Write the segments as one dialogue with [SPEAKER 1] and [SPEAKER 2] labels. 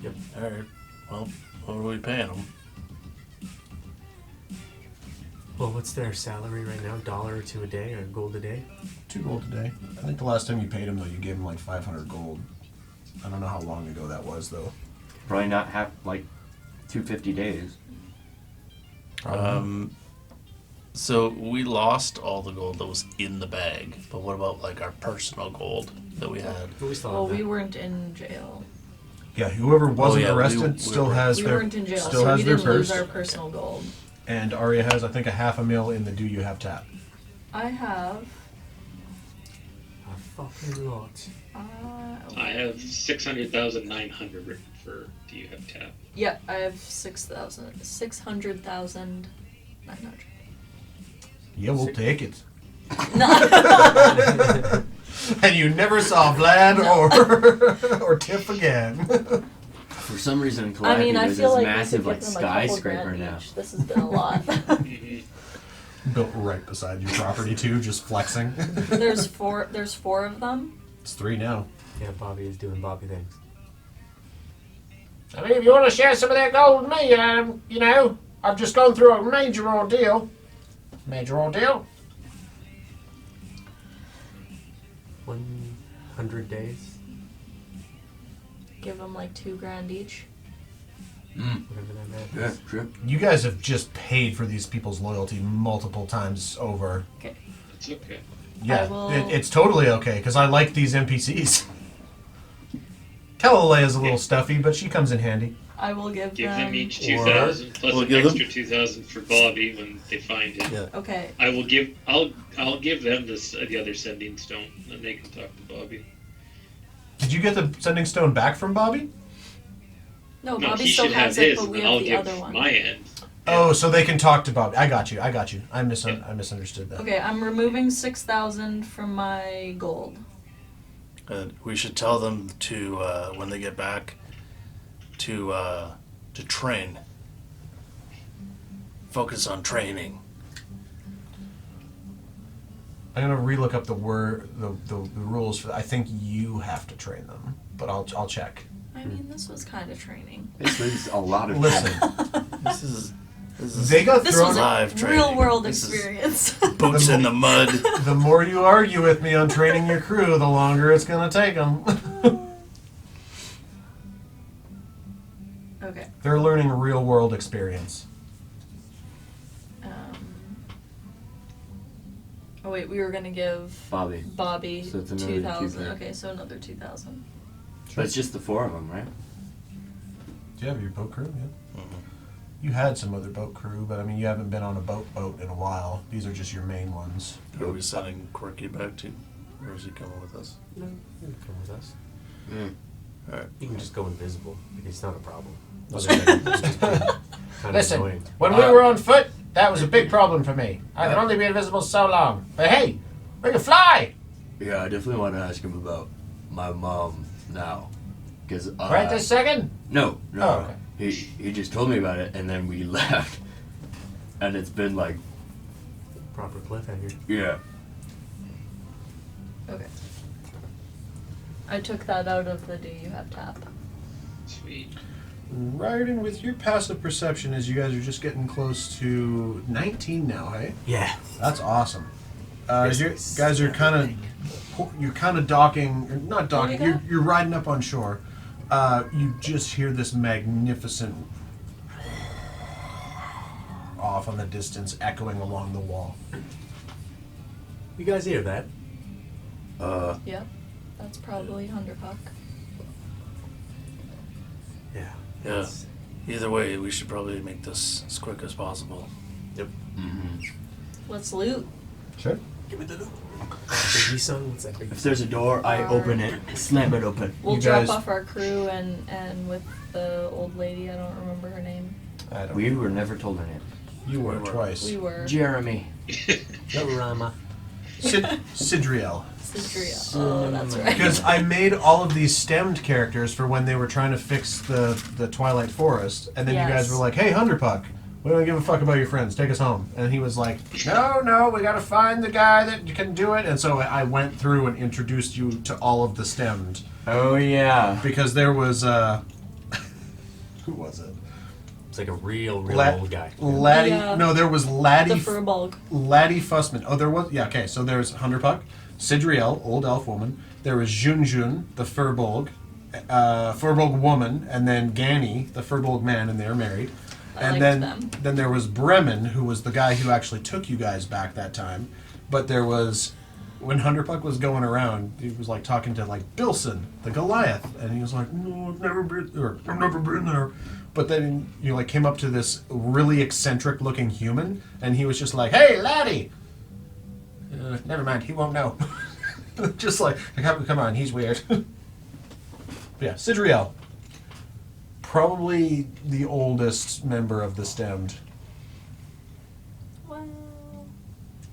[SPEAKER 1] Yep.
[SPEAKER 2] All right. Well, what are we paying them?
[SPEAKER 1] Well, what's their salary right now? $1 or $2 a day, or gold a day?
[SPEAKER 3] 2 gold a day. I think the last time you paid him, though, you gave him like 500 gold. I don't know how long ago that was, though.
[SPEAKER 4] Probably not half, like 250 days.
[SPEAKER 2] So we lost all the gold that was in the bag, but what about like our personal gold that we had?
[SPEAKER 1] We still
[SPEAKER 5] Well,
[SPEAKER 1] have
[SPEAKER 5] we
[SPEAKER 1] that.
[SPEAKER 5] weren't in jail.
[SPEAKER 3] Yeah, whoever wasn't
[SPEAKER 2] yeah,
[SPEAKER 3] arrested
[SPEAKER 2] we
[SPEAKER 3] still
[SPEAKER 2] were-
[SPEAKER 3] has
[SPEAKER 5] We
[SPEAKER 3] their
[SPEAKER 5] weren't in jail,
[SPEAKER 3] still
[SPEAKER 5] so
[SPEAKER 3] has
[SPEAKER 5] we
[SPEAKER 3] their
[SPEAKER 5] didn't lose
[SPEAKER 3] purse.
[SPEAKER 5] our personal gold.
[SPEAKER 3] And Arya has, I think, a half a mil in the Do You Have Tap.
[SPEAKER 5] I have.
[SPEAKER 1] A fucking lot.
[SPEAKER 6] I have 600,900 written for Do You Have Tap?
[SPEAKER 5] Yeah, I have 600,900.
[SPEAKER 3] Yeah, we'll take it.
[SPEAKER 5] No.
[SPEAKER 3] And you never saw Vlad or Tiff again.
[SPEAKER 4] For some reason, in
[SPEAKER 5] I
[SPEAKER 4] Calliope,
[SPEAKER 5] mean, I
[SPEAKER 4] there's
[SPEAKER 5] feel
[SPEAKER 4] this
[SPEAKER 5] like
[SPEAKER 4] massive
[SPEAKER 5] we
[SPEAKER 4] like
[SPEAKER 5] could give them a couple
[SPEAKER 4] skyscraper
[SPEAKER 5] grand
[SPEAKER 4] now.
[SPEAKER 5] each. This has been a lot.
[SPEAKER 3] Built right beside your property too, just flexing.
[SPEAKER 5] There's four of them.
[SPEAKER 3] It's 3 now.
[SPEAKER 1] Yeah, Bobby is doing Bobby things.
[SPEAKER 7] I mean, if you want to share some of that gold with me, you know, I've just gone through a major ordeal. Major ordeal?
[SPEAKER 1] 100 days,
[SPEAKER 5] Give them like $2,000 each.
[SPEAKER 1] whatever that math
[SPEAKER 4] Yeah,
[SPEAKER 1] is.
[SPEAKER 4] sure.
[SPEAKER 3] You guys have just paid for these people's loyalty multiple times over.
[SPEAKER 5] Okay.
[SPEAKER 6] It's okay.
[SPEAKER 3] Yeah,
[SPEAKER 5] I will-
[SPEAKER 3] it's totally okay, because I like these NPCs. Kalalea is a little stuffy, but she comes in handy.
[SPEAKER 5] I will give
[SPEAKER 6] Give them each
[SPEAKER 2] Or
[SPEAKER 6] 2,000 plus
[SPEAKER 2] we'll
[SPEAKER 6] an
[SPEAKER 2] give them-
[SPEAKER 6] extra 2,000 for Bobby when they find him.
[SPEAKER 2] Yeah.
[SPEAKER 5] Okay.
[SPEAKER 6] I'll give them this the other sending stone, and they can talk to Bobby.
[SPEAKER 3] Did you get the sending stone back from Bobby?
[SPEAKER 5] No,
[SPEAKER 6] No,
[SPEAKER 5] Bobby
[SPEAKER 6] he
[SPEAKER 5] still
[SPEAKER 6] should have
[SPEAKER 5] has it,
[SPEAKER 6] his,
[SPEAKER 5] but
[SPEAKER 6] and
[SPEAKER 5] we
[SPEAKER 6] then I'll
[SPEAKER 5] have the
[SPEAKER 6] give
[SPEAKER 5] other one.
[SPEAKER 6] my end.
[SPEAKER 3] Oh, so they can talk to Bobby. I got you. I misunderstood that.
[SPEAKER 5] Okay, I'm removing 6,000 from my gold.
[SPEAKER 2] We should tell them to when they get back to train. Focus on training.
[SPEAKER 3] I'm gonna relook up the rules for. I think you have to train them, but I'll check.
[SPEAKER 5] I mean, this was kind of training.
[SPEAKER 4] This is a lot of
[SPEAKER 3] Listen,
[SPEAKER 2] This is
[SPEAKER 3] they got
[SPEAKER 5] This
[SPEAKER 3] thrown.
[SPEAKER 5] was
[SPEAKER 2] live
[SPEAKER 5] a
[SPEAKER 2] training.
[SPEAKER 5] real world
[SPEAKER 2] This is-
[SPEAKER 5] experience.
[SPEAKER 2] boots in the mud.
[SPEAKER 3] The more you argue with me on training your crew, the longer it's gonna take them.
[SPEAKER 5] Okay.
[SPEAKER 3] They're learning real world experience.
[SPEAKER 5] Oh wait, we were gonna give
[SPEAKER 4] Bobby.
[SPEAKER 5] Bobby
[SPEAKER 4] So it's another
[SPEAKER 5] 2,000.
[SPEAKER 4] 2,000.
[SPEAKER 5] Okay, so another 2,000.
[SPEAKER 4] But it's just the 4 of them, right?
[SPEAKER 3] Do you have your boat crew? Yeah.
[SPEAKER 2] Mhm.
[SPEAKER 3] You had some other boat crew, but I mean, you haven't been on a boat in a while. These are just your main ones.
[SPEAKER 2] Who are we sending Quirky back to? Or is he coming with us?
[SPEAKER 1] No, you can come with us.
[SPEAKER 2] Alright.
[SPEAKER 1] You can just go invisible. It's not a problem. Other than it's just kind of
[SPEAKER 7] Listen,
[SPEAKER 1] annoying.
[SPEAKER 7] when we were on foot, that was a big problem for me. I could only be invisible so long. But hey, we can fly!
[SPEAKER 4] Yeah, I definitely want to ask him about my mom now. Cause,
[SPEAKER 7] Right this second?
[SPEAKER 4] No.
[SPEAKER 7] Oh, okay.
[SPEAKER 4] He just told me about it, and then we left. And it's been like,
[SPEAKER 1] Proper cliffhanger.
[SPEAKER 4] yeah.
[SPEAKER 5] Okay. I took that out of the Do You Have Tap.
[SPEAKER 6] Sweet.
[SPEAKER 3] Ryden, with your passive perception, as you guys are just getting close to 19 now, hey?
[SPEAKER 1] Yeah.
[SPEAKER 3] That's awesome. You guys are you're kind of docking, or not docking.
[SPEAKER 5] What do you
[SPEAKER 3] You're riding up on shore. You just hear this magnificent off on the distance, echoing along the wall.
[SPEAKER 1] You guys hear that?
[SPEAKER 5] Yep. That's probably Hunderpuck.
[SPEAKER 1] Yeah.
[SPEAKER 2] Yeah.
[SPEAKER 1] It's-
[SPEAKER 2] Either way, we should probably make this as quick as possible.
[SPEAKER 1] Yep.
[SPEAKER 5] Let's loot.
[SPEAKER 3] Sure.
[SPEAKER 1] Give me the loot. Biggie song? What's that big
[SPEAKER 4] If there's a door, I open it, slam it open.
[SPEAKER 5] We'll
[SPEAKER 3] You
[SPEAKER 5] drop
[SPEAKER 3] guys-
[SPEAKER 5] off our crew and with the old lady, I don't remember her name.
[SPEAKER 3] I don't.
[SPEAKER 4] We were never told her name.
[SPEAKER 3] You were
[SPEAKER 2] We were.
[SPEAKER 3] twice.
[SPEAKER 5] We were
[SPEAKER 4] Jeremy.
[SPEAKER 1] Rama.
[SPEAKER 3] Sidriel.
[SPEAKER 5] Sidria. Oh, that's right.
[SPEAKER 3] Because I made all of these stemmed characters for when they were trying to fix the Twilight Forest, and then you guys
[SPEAKER 5] Yes.
[SPEAKER 3] were like, "Hey, Hunderpuck, we don't give a fuck about your friends. Take us home." And he was like, "No, we gotta find the guy that can do it." And so I went through and introduced you to all of the stemmed
[SPEAKER 4] Oh, yeah.
[SPEAKER 3] because there was Who was it?
[SPEAKER 1] It's like a real old guy.
[SPEAKER 3] Laddie. No, there was Laddie.
[SPEAKER 5] The Furbolg.
[SPEAKER 3] Laddie Fussman. Oh, there was. Yeah, okay. So there's Hunderpuck, Sidriel, old elf woman. There was Junjun, the Furbolg, Furbolg woman, and then Ganny, the Furbolg man, and they're married. And then there was Bremen, who was the guy who actually took you guys back that time. But there was, when Hunderpuck was going around, he was like talking to like Bilson, the Goliath, and he was like, "No, I've never been there." But then you like came up to this really eccentric looking human, and he was just like, "Hey, laddie." Never mind, he won't know. Just like, come on, he's weird. Yeah, Sidriel. Probably the oldest member of the Stemmed.
[SPEAKER 5] Wow.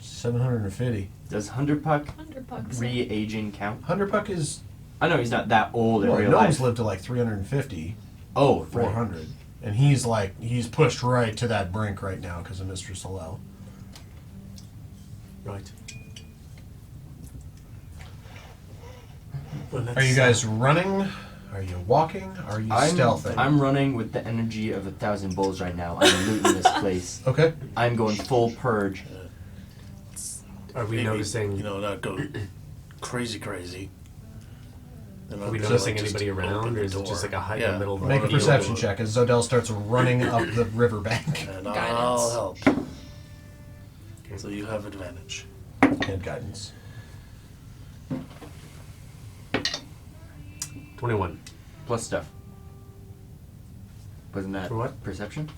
[SPEAKER 3] 750.
[SPEAKER 8] Does Hunderpuck
[SPEAKER 5] 100 bucks.
[SPEAKER 8] re-aging count?
[SPEAKER 3] Hunderpuck is...
[SPEAKER 8] I know he's not that old in
[SPEAKER 3] Well,
[SPEAKER 8] real
[SPEAKER 3] Gnomes
[SPEAKER 8] life.
[SPEAKER 3] lived to like 350,
[SPEAKER 8] Oh,
[SPEAKER 3] 400.
[SPEAKER 8] right.
[SPEAKER 3] And he's pushed right to that brink right now because of Mr. Solel.
[SPEAKER 1] Right. Well,
[SPEAKER 3] Are you guys running? Are you walking? Are you stealthing?
[SPEAKER 8] I'm running with the energy of 1,000 bulls right now. I'm looting this place.
[SPEAKER 3] Okay.
[SPEAKER 8] I'm going full purge.
[SPEAKER 1] Are we
[SPEAKER 2] Maybe,
[SPEAKER 1] noticing?
[SPEAKER 2] not go crazy.
[SPEAKER 1] Are we noticing anybody around, or is it just like a hut in the middle of the
[SPEAKER 3] Make a
[SPEAKER 1] field?
[SPEAKER 3] perception check as Zodell starts running up the riverbank.
[SPEAKER 2] And
[SPEAKER 5] Guidance.
[SPEAKER 2] I'll help.
[SPEAKER 1] Okay.
[SPEAKER 2] So you have advantage.
[SPEAKER 3] And guidance.
[SPEAKER 1] 21.
[SPEAKER 8] Plus stuff. Wasn't that
[SPEAKER 1] For what?
[SPEAKER 8] perception?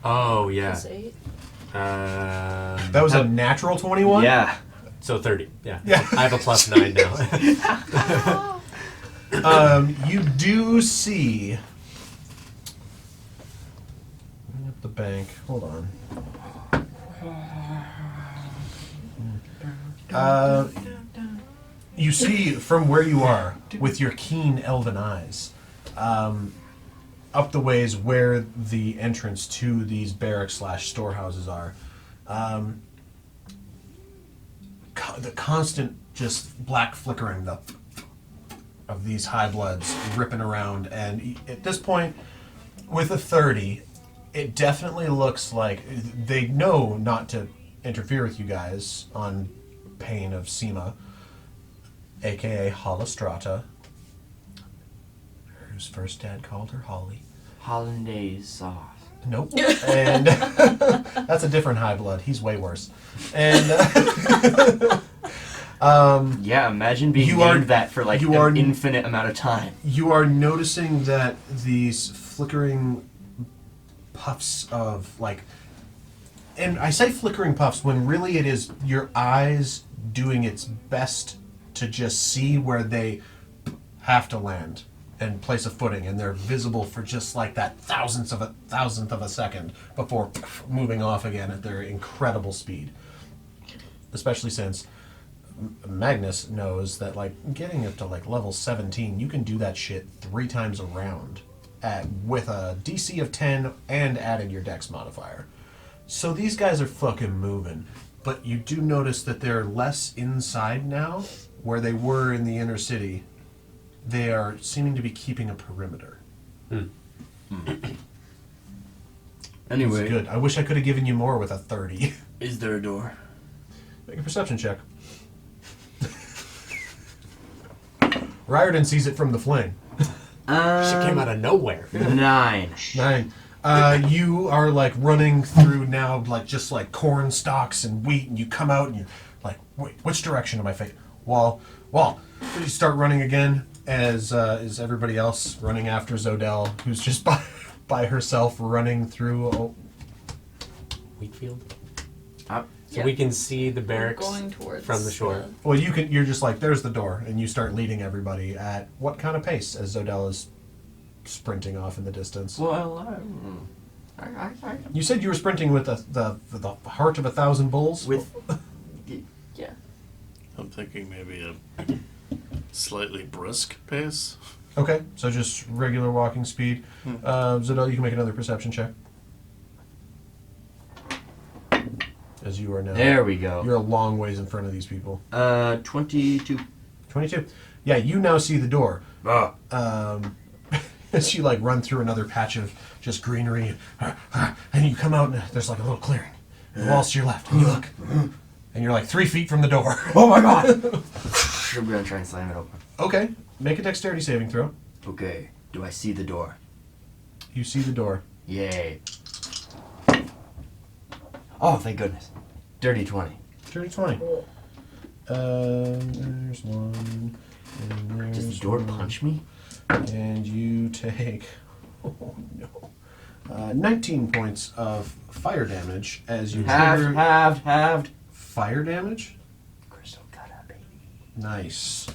[SPEAKER 1] Oh yeah.
[SPEAKER 5] Plus 8.
[SPEAKER 3] That was a natural 21?
[SPEAKER 8] Yeah.
[SPEAKER 1] So 30. Yeah.
[SPEAKER 3] Yeah.
[SPEAKER 1] I have a plus 9 now.
[SPEAKER 3] You do see... Bring up the bank. Hold on. You see from where you are, with your keen elven eyes, up the ways where the entrance to these barracks / storehouses are. The constant just black flickering of these high bloods ripping around, and at this point, with a 30, it definitely looks like they know not to interfere with you guys on pain of Sema, aka Holostrata, whose first dad called her Holly.
[SPEAKER 8] Hollandaise sauce.
[SPEAKER 3] Nope. And that's a different high blood. He's way worse. And
[SPEAKER 8] Yeah, imagine being
[SPEAKER 3] You
[SPEAKER 8] named
[SPEAKER 3] are-
[SPEAKER 8] that for like
[SPEAKER 3] you
[SPEAKER 8] an
[SPEAKER 3] are-
[SPEAKER 8] infinite amount of time.
[SPEAKER 3] you are noticing that these flickering puffs of like, and I say flickering puffs when really it is your eyes doing its best to just see where they have to land and place a footing, and they're visible for just like that thousandth of a second before moving off again at their incredible speed. Especially since Magnus knows that like getting up to like level 17, you can do that shit 3 times around with a DC of 10 and adding your dex modifier. So these guys are fucking moving. But you do notice that they're less inside now, where they were in the inner city. They are seeming to be keeping a perimeter.
[SPEAKER 8] Anyway,
[SPEAKER 3] It's good. I wish I could have given you more with a 30.
[SPEAKER 2] Is there a door?
[SPEAKER 3] Make a perception check. Riordan sees it from the fling.
[SPEAKER 1] She came out of nowhere.
[SPEAKER 8] 9.
[SPEAKER 3] 9. You are like running through now, like just like corn stalks and wheat, and you come out and you're like, wait, which direction am I facing? Wall. You start running again as is everybody else running after Zodell, who's just by herself running through.
[SPEAKER 1] Wheatfield.
[SPEAKER 8] Up.
[SPEAKER 1] So we can see the barracks
[SPEAKER 5] Going towards
[SPEAKER 1] from the shore.
[SPEAKER 3] Well, you're just like, there's the door, and you start leading everybody at what kind of pace as Zodell is sprinting off in the distance.
[SPEAKER 8] Well,
[SPEAKER 3] You said you were sprinting with the heart of 1,000 bulls?
[SPEAKER 8] with
[SPEAKER 5] Yeah.
[SPEAKER 2] I'm thinking maybe a slightly brisk pace.
[SPEAKER 3] Okay, so just regular walking speed. Zodell, you can make another perception check. As you are now.
[SPEAKER 8] there we go.
[SPEAKER 3] You're a long ways in front of these people.
[SPEAKER 8] 22.
[SPEAKER 3] 22. Yeah, you now see the door.
[SPEAKER 8] Ah.
[SPEAKER 3] as you like run through another patch of just greenery, and you come out and there's like a little clearing. The walls to your left, and you look, and you're like 3 feet from the door.
[SPEAKER 8] Oh my god! I'm gonna try and slam it open.
[SPEAKER 3] Okay, make a dexterity saving throw.
[SPEAKER 8] Okay, do I see the door?
[SPEAKER 3] You see the door.
[SPEAKER 8] Yay. Oh, thank goodness. Dirty 20.
[SPEAKER 3] Dirty 20. There's one. And there's
[SPEAKER 8] Does the door
[SPEAKER 3] one.
[SPEAKER 8] punch me?
[SPEAKER 3] And you take, oh no, 19 points of fire damage as you trigger
[SPEAKER 8] Halved.
[SPEAKER 3] fire damage.
[SPEAKER 8] Crystal cutter, baby.
[SPEAKER 3] Nice.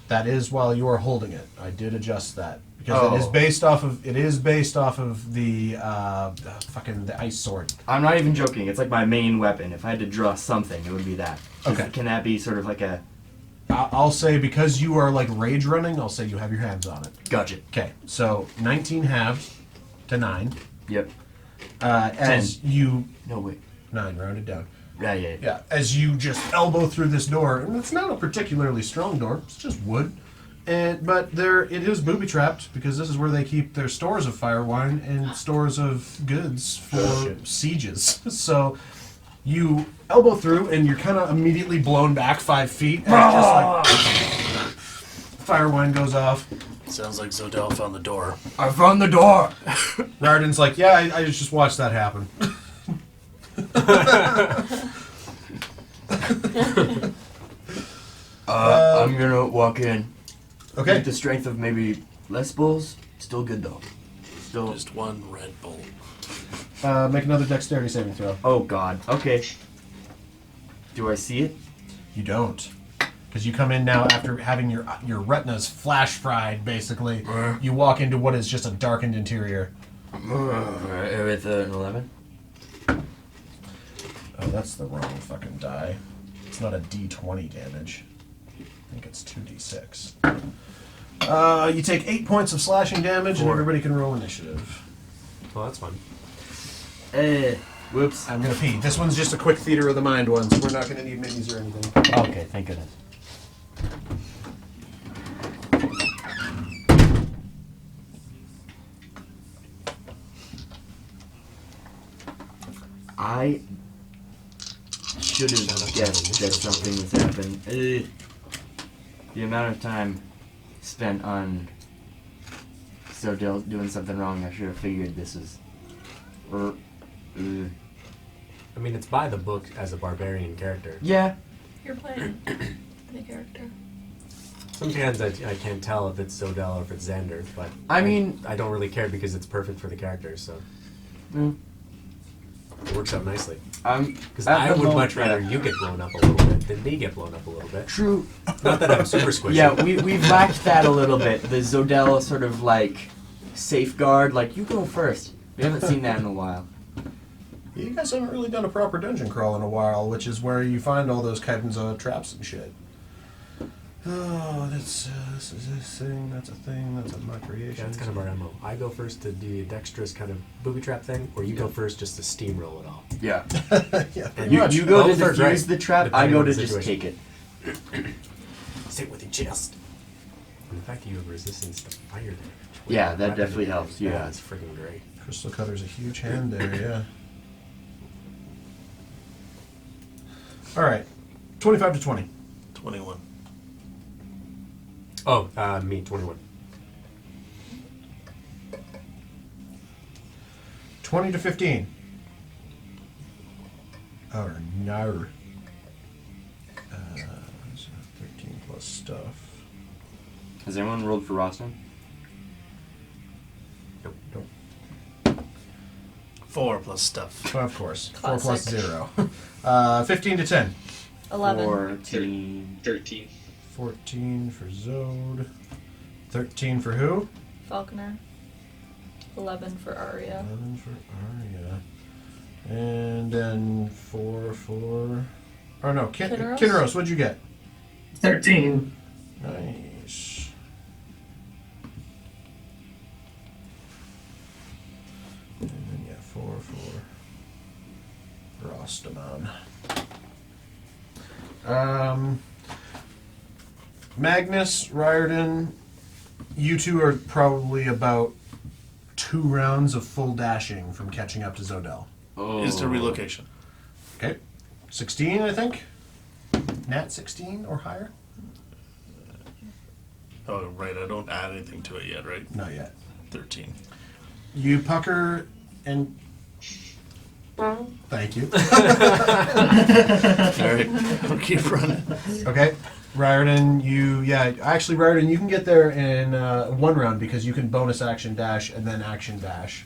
[SPEAKER 3] That is while you are holding it. I did adjust that because
[SPEAKER 8] Oh.
[SPEAKER 3] it is based off of the fucking the ice sword.
[SPEAKER 8] I'm not even joking. It's like my main weapon. If I had to draw something, it would be that.
[SPEAKER 3] Okay.
[SPEAKER 8] Can that be sort of like a...
[SPEAKER 3] I'll say because you are like rage running, I'll say you have your hands on it.
[SPEAKER 8] Gotcha.
[SPEAKER 3] Okay, so 19 halved to 9.
[SPEAKER 8] Yep.
[SPEAKER 3] As you
[SPEAKER 8] No, wait.
[SPEAKER 3] 9 rounded down.
[SPEAKER 8] Yeah.
[SPEAKER 3] Yeah, as you just elbow through this door, and it's not a particularly strong door; it's just wood. But it is booby trapped because this is where they keep their stores of fire wine and stores of goods for sieges. So you elbow through, and you're kind of immediately blown back 5 feet. And just like fire wine goes off.
[SPEAKER 2] Sounds like Zodell found the door.
[SPEAKER 8] I found the door!
[SPEAKER 3] Narden's like, yeah, I just watched that happen.
[SPEAKER 8] I'm gonna walk in.
[SPEAKER 3] Okay.
[SPEAKER 8] With the strength of maybe less bulls. Still good though. Still.
[SPEAKER 2] Just one Red Bull.
[SPEAKER 3] Make another dexterity saving throw.
[SPEAKER 8] Oh god. Okay. Do I see it?
[SPEAKER 3] You don't. Because you come in now after having your retinas flash fried, basically. You walk into what is just a darkened interior.
[SPEAKER 8] With an 11?
[SPEAKER 3] Oh, that's the wrong fucking die. It's not a D20 damage. I think it's 2D6. You take 8 points of slashing damage, and
[SPEAKER 8] 4.
[SPEAKER 3] everybody can roll initiative.
[SPEAKER 1] Well, that's fun.
[SPEAKER 8] Whoops.
[SPEAKER 3] I'm gonna pee. This one's just a quick theater of the mind one, so we're not gonna need minis or anything.
[SPEAKER 8] Okay, thank goodness. I should have guessed that something was happening. The amount of time spent on Sodell doing something wrong, I should have figured this is.
[SPEAKER 1] I mean, it's by the book as a barbarian character.
[SPEAKER 8] Yeah.
[SPEAKER 5] You're playing the character.
[SPEAKER 1] Sometimes I can't tell if it's Zodell or if it's Xander, but
[SPEAKER 8] I mean-
[SPEAKER 1] I don't really care because it's perfect for the character, so it works out nicely. Because I would much rather you get blown up a little bit than me get blown up a little bit.
[SPEAKER 8] True.
[SPEAKER 1] Not that I'm super squishy.
[SPEAKER 8] Yeah, we've lacked that a little bit. The Zodell sort of like safeguard, like you go first. We haven't seen that in a while.
[SPEAKER 3] You guys haven't really done a proper dungeon crawl in a while, which is where you find all those Kaidenza traps and shit. Oh, this is this thing, that's a thing, that's a my creation.
[SPEAKER 1] Yeah, that's kind of our MO. I go first to do a dexterous kind of booby trap thing, or you go first just to steamroll it all.
[SPEAKER 8] Yeah.
[SPEAKER 3] Yeah,
[SPEAKER 1] And
[SPEAKER 3] pretty much.
[SPEAKER 8] You go to
[SPEAKER 1] Both are
[SPEAKER 8] defuse
[SPEAKER 1] great,
[SPEAKER 8] the trap, I
[SPEAKER 1] depending
[SPEAKER 8] go
[SPEAKER 1] on
[SPEAKER 8] to
[SPEAKER 1] the
[SPEAKER 8] just
[SPEAKER 1] situation.
[SPEAKER 8] take it.
[SPEAKER 1] Sit with your chest. And the fact that you have resistance to fire damage. with
[SPEAKER 8] Yeah,
[SPEAKER 1] your
[SPEAKER 8] that
[SPEAKER 1] weapon
[SPEAKER 8] definitely
[SPEAKER 1] and
[SPEAKER 8] helps,
[SPEAKER 1] everything.
[SPEAKER 8] yeah.
[SPEAKER 1] It's freaking great.
[SPEAKER 3] Crystal Cutter's a huge hand there, yeah. Alright. 25 to 20.
[SPEAKER 2] 21.
[SPEAKER 1] Oh, me, 21.
[SPEAKER 3] 20 to 15. Oh, no. So 13 plus stuff.
[SPEAKER 8] Has anyone rolled for Rostam?
[SPEAKER 3] Nope.
[SPEAKER 2] 4 plus stuff.
[SPEAKER 3] Of course. 4 plus
[SPEAKER 5] Classic.
[SPEAKER 3] 0. 15 to 10.
[SPEAKER 5] 11.
[SPEAKER 8] 14.
[SPEAKER 6] 13.
[SPEAKER 3] 14 for Zode. 13 for who?
[SPEAKER 5] Falconer. 11 for Arya.
[SPEAKER 3] 11 for Arya. And then 4 for... Oh no,
[SPEAKER 5] Kinneros?
[SPEAKER 3] Kinneros, what'd you get?
[SPEAKER 7] 13.
[SPEAKER 3] Nice. And then, yeah, 4 for Rostaman. Magnus, Riordan, You two are probably about 2 rounds of full dashing from catching up to Zodell.
[SPEAKER 4] Oh.
[SPEAKER 2] Instant relocation.
[SPEAKER 3] Okay. 16, I think. Nat 16 or higher?
[SPEAKER 2] Oh, right. I don't add anything to it yet, right?
[SPEAKER 3] Not yet.
[SPEAKER 2] 13.
[SPEAKER 3] You pucker and... Thank you.
[SPEAKER 2] All right. I'll keep running.
[SPEAKER 3] Okay. Riordan, Riordan, you can get there in 1 round because you can bonus action dash and then action dash.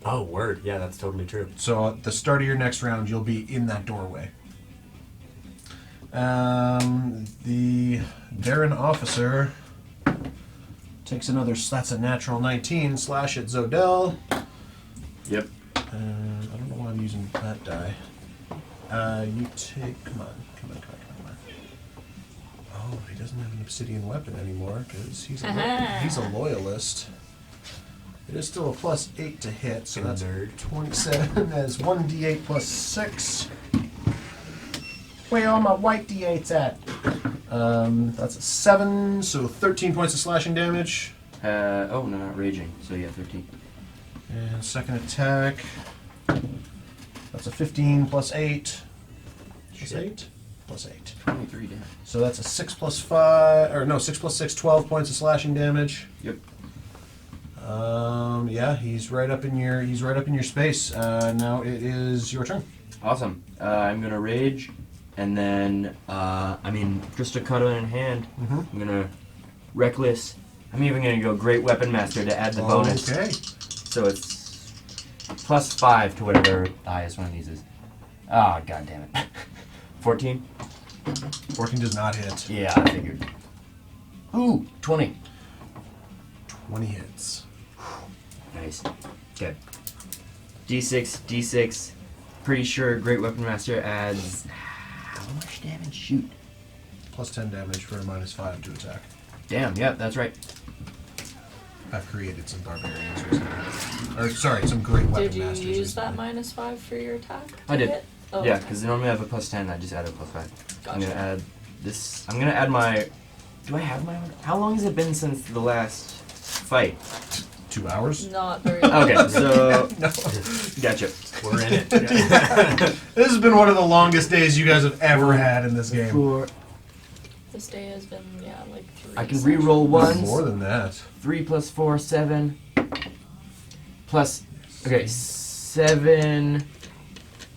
[SPEAKER 1] Oh, word. Yeah, that's totally true.
[SPEAKER 3] So at the start of your next round, you'll be in that doorway. The Darren officer takes another, that's a natural 19, slash at Zodell.
[SPEAKER 8] Yep.
[SPEAKER 3] I don't know why I'm using that die. You take, come on. Oh, he doesn't have an obsidian weapon anymore because he's a loyalist. It is still a +8 to hit, so that's
[SPEAKER 1] Nerd.
[SPEAKER 3] 27 as 1d8 plus 6. Where are my white d8s at? That's a 7, so 13 points of slashing damage.
[SPEAKER 8] No, not raging. So yeah, 13.
[SPEAKER 3] And second attack. That's a 15 plus 8. Plus 8? Plus 8.
[SPEAKER 8] 23 damage.
[SPEAKER 3] So that's a 6 plus 5, or no, 6 plus 6, 12 points of slashing damage.
[SPEAKER 8] Yep.
[SPEAKER 3] Yeah, he's right up in your space. Now it is your turn.
[SPEAKER 8] Awesome. I'm gonna rage, and then just a cutter in hand.
[SPEAKER 3] Mm-hmm.
[SPEAKER 8] I'm gonna reckless. I'm even gonna go great weapon master to add the bonus.
[SPEAKER 3] Okay.
[SPEAKER 8] So it's +5 to whatever the highest one of these is. Ah, god damn it. 14.
[SPEAKER 3] 14 does not hit.
[SPEAKER 8] Yeah, I figured. Ooh, 20.
[SPEAKER 3] 20 hits.
[SPEAKER 8] Nice. Okay. D6. Pretty sure Great Weapon Master adds how much damage? Shoot.
[SPEAKER 3] Plus 10 damage for a -5 to attack.
[SPEAKER 8] Damn. Yep, that's right.
[SPEAKER 3] I've created some barbarians recently. Or sorry, some great weapon
[SPEAKER 5] Did you
[SPEAKER 3] masters.
[SPEAKER 5] use that
[SPEAKER 3] recently.
[SPEAKER 5] -5 for your attack?
[SPEAKER 8] I did.
[SPEAKER 5] Hit? Oh,
[SPEAKER 8] Yeah,
[SPEAKER 5] okay.
[SPEAKER 8] because normally I have a +10. I just added a +5. I'm
[SPEAKER 5] Gotcha.
[SPEAKER 8] gonna add this. I'm gonna add my. Do I have my? How long has it been since the last fight?
[SPEAKER 3] 2 hours?
[SPEAKER 5] Not very.
[SPEAKER 8] Okay, so
[SPEAKER 3] No.
[SPEAKER 8] gotcha.
[SPEAKER 1] We're in it.
[SPEAKER 3] This has been one of the longest days you guys have ever had in this game.
[SPEAKER 8] Four.
[SPEAKER 5] This day has been like 3.
[SPEAKER 8] I can re-roll ones.
[SPEAKER 3] More than that.
[SPEAKER 8] 3 + 4, 7. Plus, okay, 7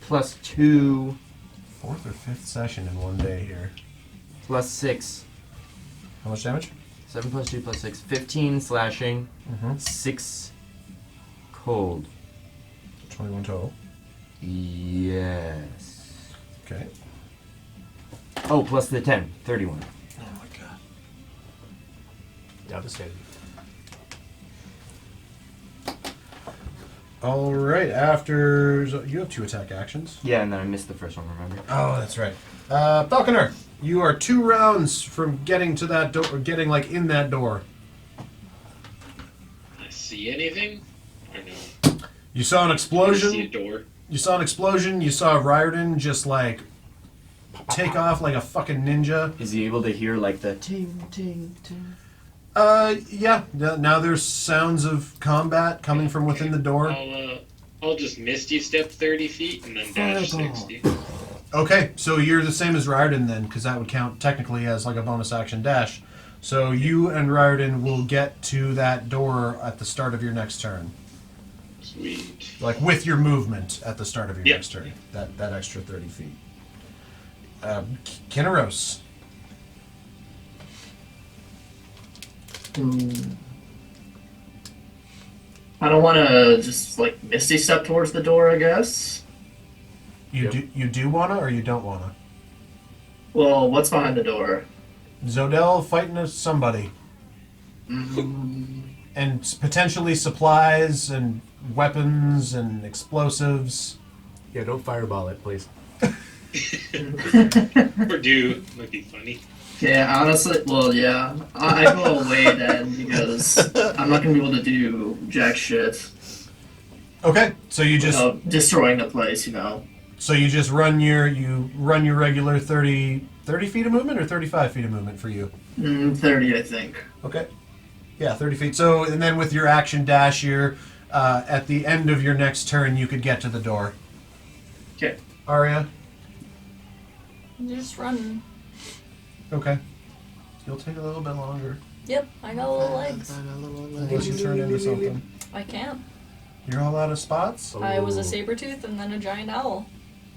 [SPEAKER 8] plus 2
[SPEAKER 3] 4th or 5th session in one day here.
[SPEAKER 8] plus 6.
[SPEAKER 3] How much damage?
[SPEAKER 8] 7 plus 2 plus 6. 15 slashing.
[SPEAKER 3] Mm-hmm.
[SPEAKER 8] 6 cold.
[SPEAKER 3] 21 total.
[SPEAKER 8] Yes.
[SPEAKER 3] Okay.
[SPEAKER 8] Oh, plus the 10. 31.
[SPEAKER 3] Oh my god.
[SPEAKER 1] Devastating.
[SPEAKER 3] Alright, after... You have 2 attack actions.
[SPEAKER 8] Yeah, and then I missed the first one, remember?
[SPEAKER 3] Oh, that's right. Falconer, you are 2 rounds from getting to that door, or getting, in that door.
[SPEAKER 6] I see anything? Or no?
[SPEAKER 3] You saw an
[SPEAKER 6] I
[SPEAKER 3] explosion.
[SPEAKER 6] see a door.
[SPEAKER 3] You saw an explosion. You saw Riordan just, take off like a fucking ninja.
[SPEAKER 8] Is he able to hear, the ting, ting, ting?
[SPEAKER 3] Yeah. Now there's sounds of combat coming from within the door.
[SPEAKER 6] I'll just Misty step 30 feet and then dash
[SPEAKER 8] Fireball.
[SPEAKER 6] 60.
[SPEAKER 3] Okay, so you're the same as Riordan then, because that would count technically as a bonus action dash. So you and Riordan will get to that door at the start of your next turn.
[SPEAKER 6] Sweet.
[SPEAKER 3] With your movement at the start of your
[SPEAKER 6] Yep.
[SPEAKER 3] next turn. That extra 30 feet. Kinneros.
[SPEAKER 9] I don't want to just misty step towards the door, I guess.
[SPEAKER 3] You do wanna or you don't wanna?
[SPEAKER 9] Well, what's behind the door?
[SPEAKER 3] Zodell fighting somebody. And potentially supplies and weapons and explosives.
[SPEAKER 1] Yeah, don't fireball it, please.
[SPEAKER 6] Or do. Might be funny.
[SPEAKER 9] Yeah, honestly, well, yeah. I go away then because I'm not going to be able to do jack shit
[SPEAKER 3] Okay, so you just
[SPEAKER 9] without destroying the place,
[SPEAKER 3] so you just run your regular 30 feet of movement or 35 feet of movement for you.
[SPEAKER 9] 30, I think.
[SPEAKER 3] Okay. Yeah, 30 feet. So, and then with your action dash, at the end of your next turn, you could get to the door.
[SPEAKER 9] Okay.
[SPEAKER 3] Arya?
[SPEAKER 5] You're just running.
[SPEAKER 3] Okay. You'll take a little bit longer.
[SPEAKER 5] Yep, I got little legs.
[SPEAKER 3] Unless you turn into something.
[SPEAKER 5] I can't.
[SPEAKER 3] You're all out of spots?
[SPEAKER 5] I was a
[SPEAKER 1] Ooh,
[SPEAKER 5] saber tooth and then a giant owl.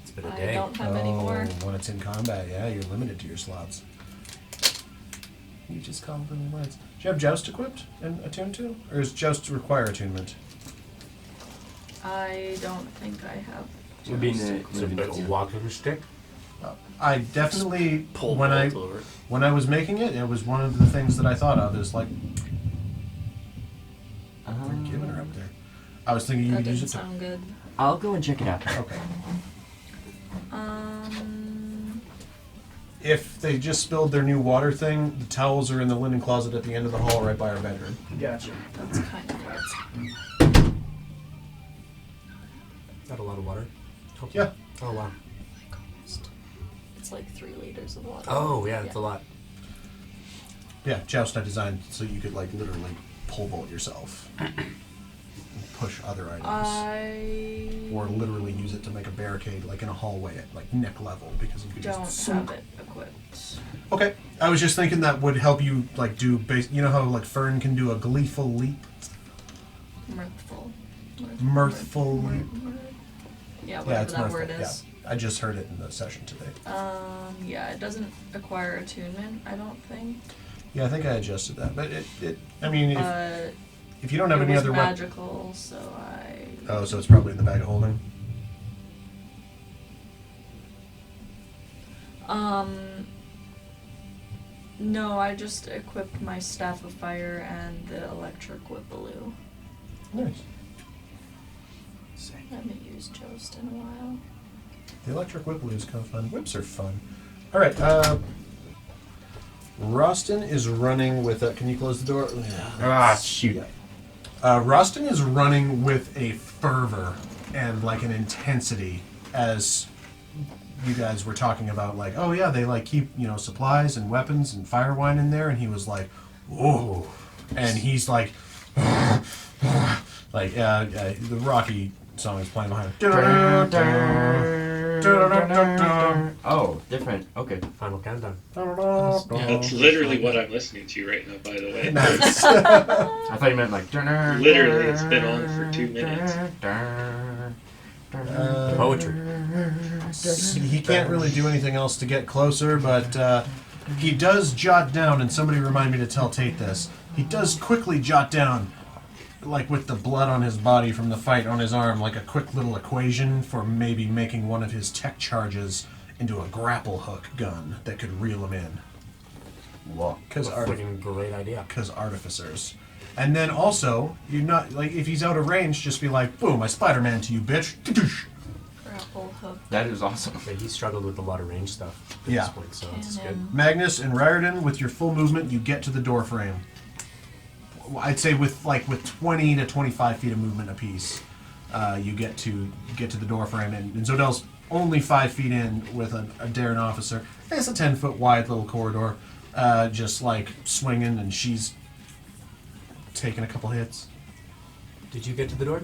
[SPEAKER 1] It's been a
[SPEAKER 5] I
[SPEAKER 1] day.
[SPEAKER 5] don't have any more.
[SPEAKER 3] When it's in combat, yeah, you're limited to your slots. You just call them legs. Do you have Joust equipped and attuned to? Or does Joust require attunement?
[SPEAKER 5] I don't think I have.
[SPEAKER 8] Would be in
[SPEAKER 5] Joust.
[SPEAKER 8] the
[SPEAKER 1] It's a bit of a walking stick.
[SPEAKER 3] I definitely,
[SPEAKER 2] Pull
[SPEAKER 3] when I
[SPEAKER 2] bolt over.
[SPEAKER 3] when I was making it, it was one of the things that I thought of is like, they're giving her up there. I was thinking you
[SPEAKER 5] That
[SPEAKER 3] could use
[SPEAKER 5] doesn't
[SPEAKER 3] it to...
[SPEAKER 5] sound good.
[SPEAKER 8] I'll go and check it out.
[SPEAKER 3] Okay.
[SPEAKER 5] Um,
[SPEAKER 3] If they just spilled their new water thing, the towels are in the linen closet at the end of the hall right by our bedroom.
[SPEAKER 8] Gotcha.
[SPEAKER 5] that's kind of weird.
[SPEAKER 1] Got a lot of water.
[SPEAKER 3] Yeah.
[SPEAKER 1] Oh wow.
[SPEAKER 5] Like almost. It's like 3 liters of water.
[SPEAKER 1] Oh yeah, it's a lot.
[SPEAKER 3] Yeah, Joust I designed so you could like literally pole vault yourself. And push other items. Or literally use it to make a barricade like in a hallway at like neck level because you could
[SPEAKER 5] don't
[SPEAKER 3] just
[SPEAKER 5] have it equipped.
[SPEAKER 3] Okay. I was just thinking that would help you like do you know how like Fern can do a gleeful leap?
[SPEAKER 5] Mirthful.
[SPEAKER 3] Mirthful leap.
[SPEAKER 5] Yeah,
[SPEAKER 3] Yeah,
[SPEAKER 5] whatever
[SPEAKER 3] it's
[SPEAKER 5] that
[SPEAKER 3] mirthful.
[SPEAKER 5] word is.
[SPEAKER 3] Yeah. I just heard it in the session today.
[SPEAKER 5] Yeah, it doesn't acquire attunement, I don't think.
[SPEAKER 3] Yeah, I think I adjusted that. But I mean if you don't have
[SPEAKER 5] it
[SPEAKER 3] any
[SPEAKER 5] was
[SPEAKER 3] other weapon.
[SPEAKER 5] magical, so I.
[SPEAKER 3] Oh, so it's probably in the bag of holding.
[SPEAKER 5] No, I just equipped my staff of fire and the electric whipaloo.
[SPEAKER 3] Nice.
[SPEAKER 5] I haven't used Joust in a while.
[SPEAKER 3] The electric whipple is kind of fun. Whips are fun. All right. Rostin is running with a... Can you close the door?
[SPEAKER 8] Ah, shoot.
[SPEAKER 3] Rostin is running with a fervor and like an intensity as you guys were talking about, like, oh yeah, they like keep, supplies and weapons and fire wine in there, and he was like, whoa. And he's like, like, the Rocky song is playing behind him.
[SPEAKER 8] Oh, different. Okay.
[SPEAKER 1] Final countdown.
[SPEAKER 6] That's literally what I'm listening to right now, by the way.
[SPEAKER 3] Nice.
[SPEAKER 8] I thought you meant like.
[SPEAKER 6] Literally, it's been on for 2 minutes.
[SPEAKER 1] Poetry.
[SPEAKER 3] He can't really do anything else to get closer, but he does jot down, and somebody remind me to tell Tate this, he does quickly jot down, like with the blood on his body from the fight on his arm, like a quick little equation for maybe making one of his tech charges into a grapple hook gun that could reel him in.
[SPEAKER 8] Whoa.
[SPEAKER 1] Freaking great idea.
[SPEAKER 3] Because artificers. And then also, you're not, like, if he's out of range, just be like, boom, I Spider-Man to you, bitch.
[SPEAKER 5] Grapple hook.
[SPEAKER 8] That is awesome.
[SPEAKER 1] Yeah, he struggled with a lot of range stuff at
[SPEAKER 3] Yeah.
[SPEAKER 1] this point, so it's good.
[SPEAKER 5] Cannon.
[SPEAKER 3] Magnus and Riordan, with your full movement, you get to the door frame. I'd say with 20 to 25 feet of movement apiece, you get to the door frame, and Zodel's only 5 feet in with a Derra officer. It's a 10-foot wide little corridor, just like swinging, and she's taking a couple hits.
[SPEAKER 1] Did you get to the door?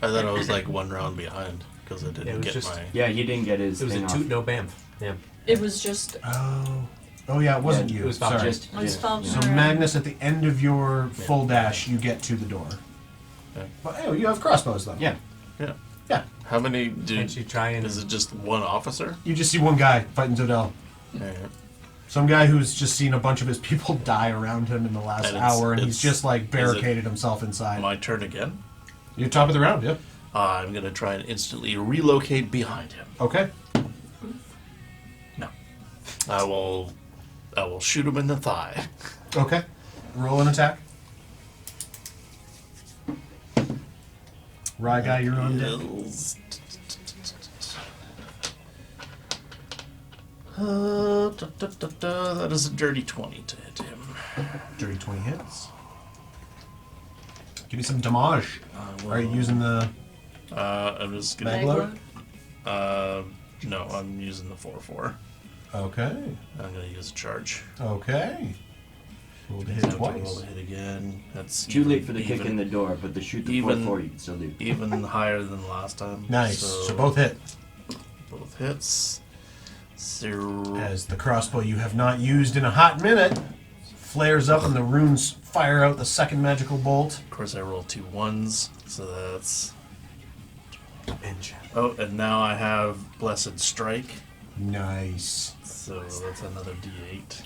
[SPEAKER 2] I thought I was like 1 round behind because I
[SPEAKER 1] It
[SPEAKER 2] didn't
[SPEAKER 1] was
[SPEAKER 2] get
[SPEAKER 1] just-
[SPEAKER 2] my.
[SPEAKER 8] Yeah, he didn't get his
[SPEAKER 1] It was
[SPEAKER 8] thing
[SPEAKER 1] a
[SPEAKER 8] off.
[SPEAKER 1] toot, no bamf. Yeah.
[SPEAKER 5] It was just.
[SPEAKER 3] Oh yeah, it wasn't
[SPEAKER 1] Yeah,
[SPEAKER 3] you.
[SPEAKER 1] it was Falcon.
[SPEAKER 3] Sorry.
[SPEAKER 8] Just,
[SPEAKER 5] It was
[SPEAKER 8] yeah,
[SPEAKER 5] Falcon.
[SPEAKER 8] yeah.
[SPEAKER 3] So Magnus, at the end of your full dash, you get to the door.
[SPEAKER 2] Okay.
[SPEAKER 3] But oh, you have crossbows though.
[SPEAKER 8] Yeah.
[SPEAKER 2] Yeah.
[SPEAKER 3] Yeah.
[SPEAKER 2] How many do?
[SPEAKER 1] Can't you try and...
[SPEAKER 2] Is it just one officer?
[SPEAKER 3] You just see one guy fighting Zodel.
[SPEAKER 2] Yeah.
[SPEAKER 3] Some guy who's just seen a bunch of his people die around him in the last
[SPEAKER 2] And it's-
[SPEAKER 3] hour, and he's
[SPEAKER 2] it's-
[SPEAKER 3] just like
[SPEAKER 2] is it
[SPEAKER 3] barricaded himself inside.
[SPEAKER 2] My turn again.
[SPEAKER 3] You're top of the round, yeah.
[SPEAKER 2] I'm gonna try and instantly relocate behind him.
[SPEAKER 3] Okay.
[SPEAKER 2] No. I will shoot him in the thigh.
[SPEAKER 3] Okay. Roll an attack. Rye guy, you're on deck.
[SPEAKER 2] That is a dirty 20 to hit him.
[SPEAKER 3] Dirty 20 hits. Give me some damage. Are you using the
[SPEAKER 2] I'm just gonna.
[SPEAKER 3] Magload?
[SPEAKER 2] No, I'm using the 4/4.
[SPEAKER 3] Okay.
[SPEAKER 2] I'm gonna use a charge.
[SPEAKER 3] Okay. Roll to
[SPEAKER 2] He's
[SPEAKER 3] hit
[SPEAKER 2] gonna have to roll
[SPEAKER 3] twice.
[SPEAKER 2] to hit again. That's
[SPEAKER 8] Too late for the
[SPEAKER 2] even,
[SPEAKER 8] kick in the door, but the shoot the
[SPEAKER 2] even-
[SPEAKER 8] 4-4 you can still do.
[SPEAKER 2] even higher than last time.
[SPEAKER 3] Nice. So both hit.
[SPEAKER 2] Both hits. 0.
[SPEAKER 3] As the crossbow you have not used in a hot minute flares up and the runes fire out the second magical bolt.
[SPEAKER 2] Of course, I rolled 2 1s, so that's. Oh, and now I have Blessed Strike,
[SPEAKER 3] Nice.
[SPEAKER 2] so that's another D8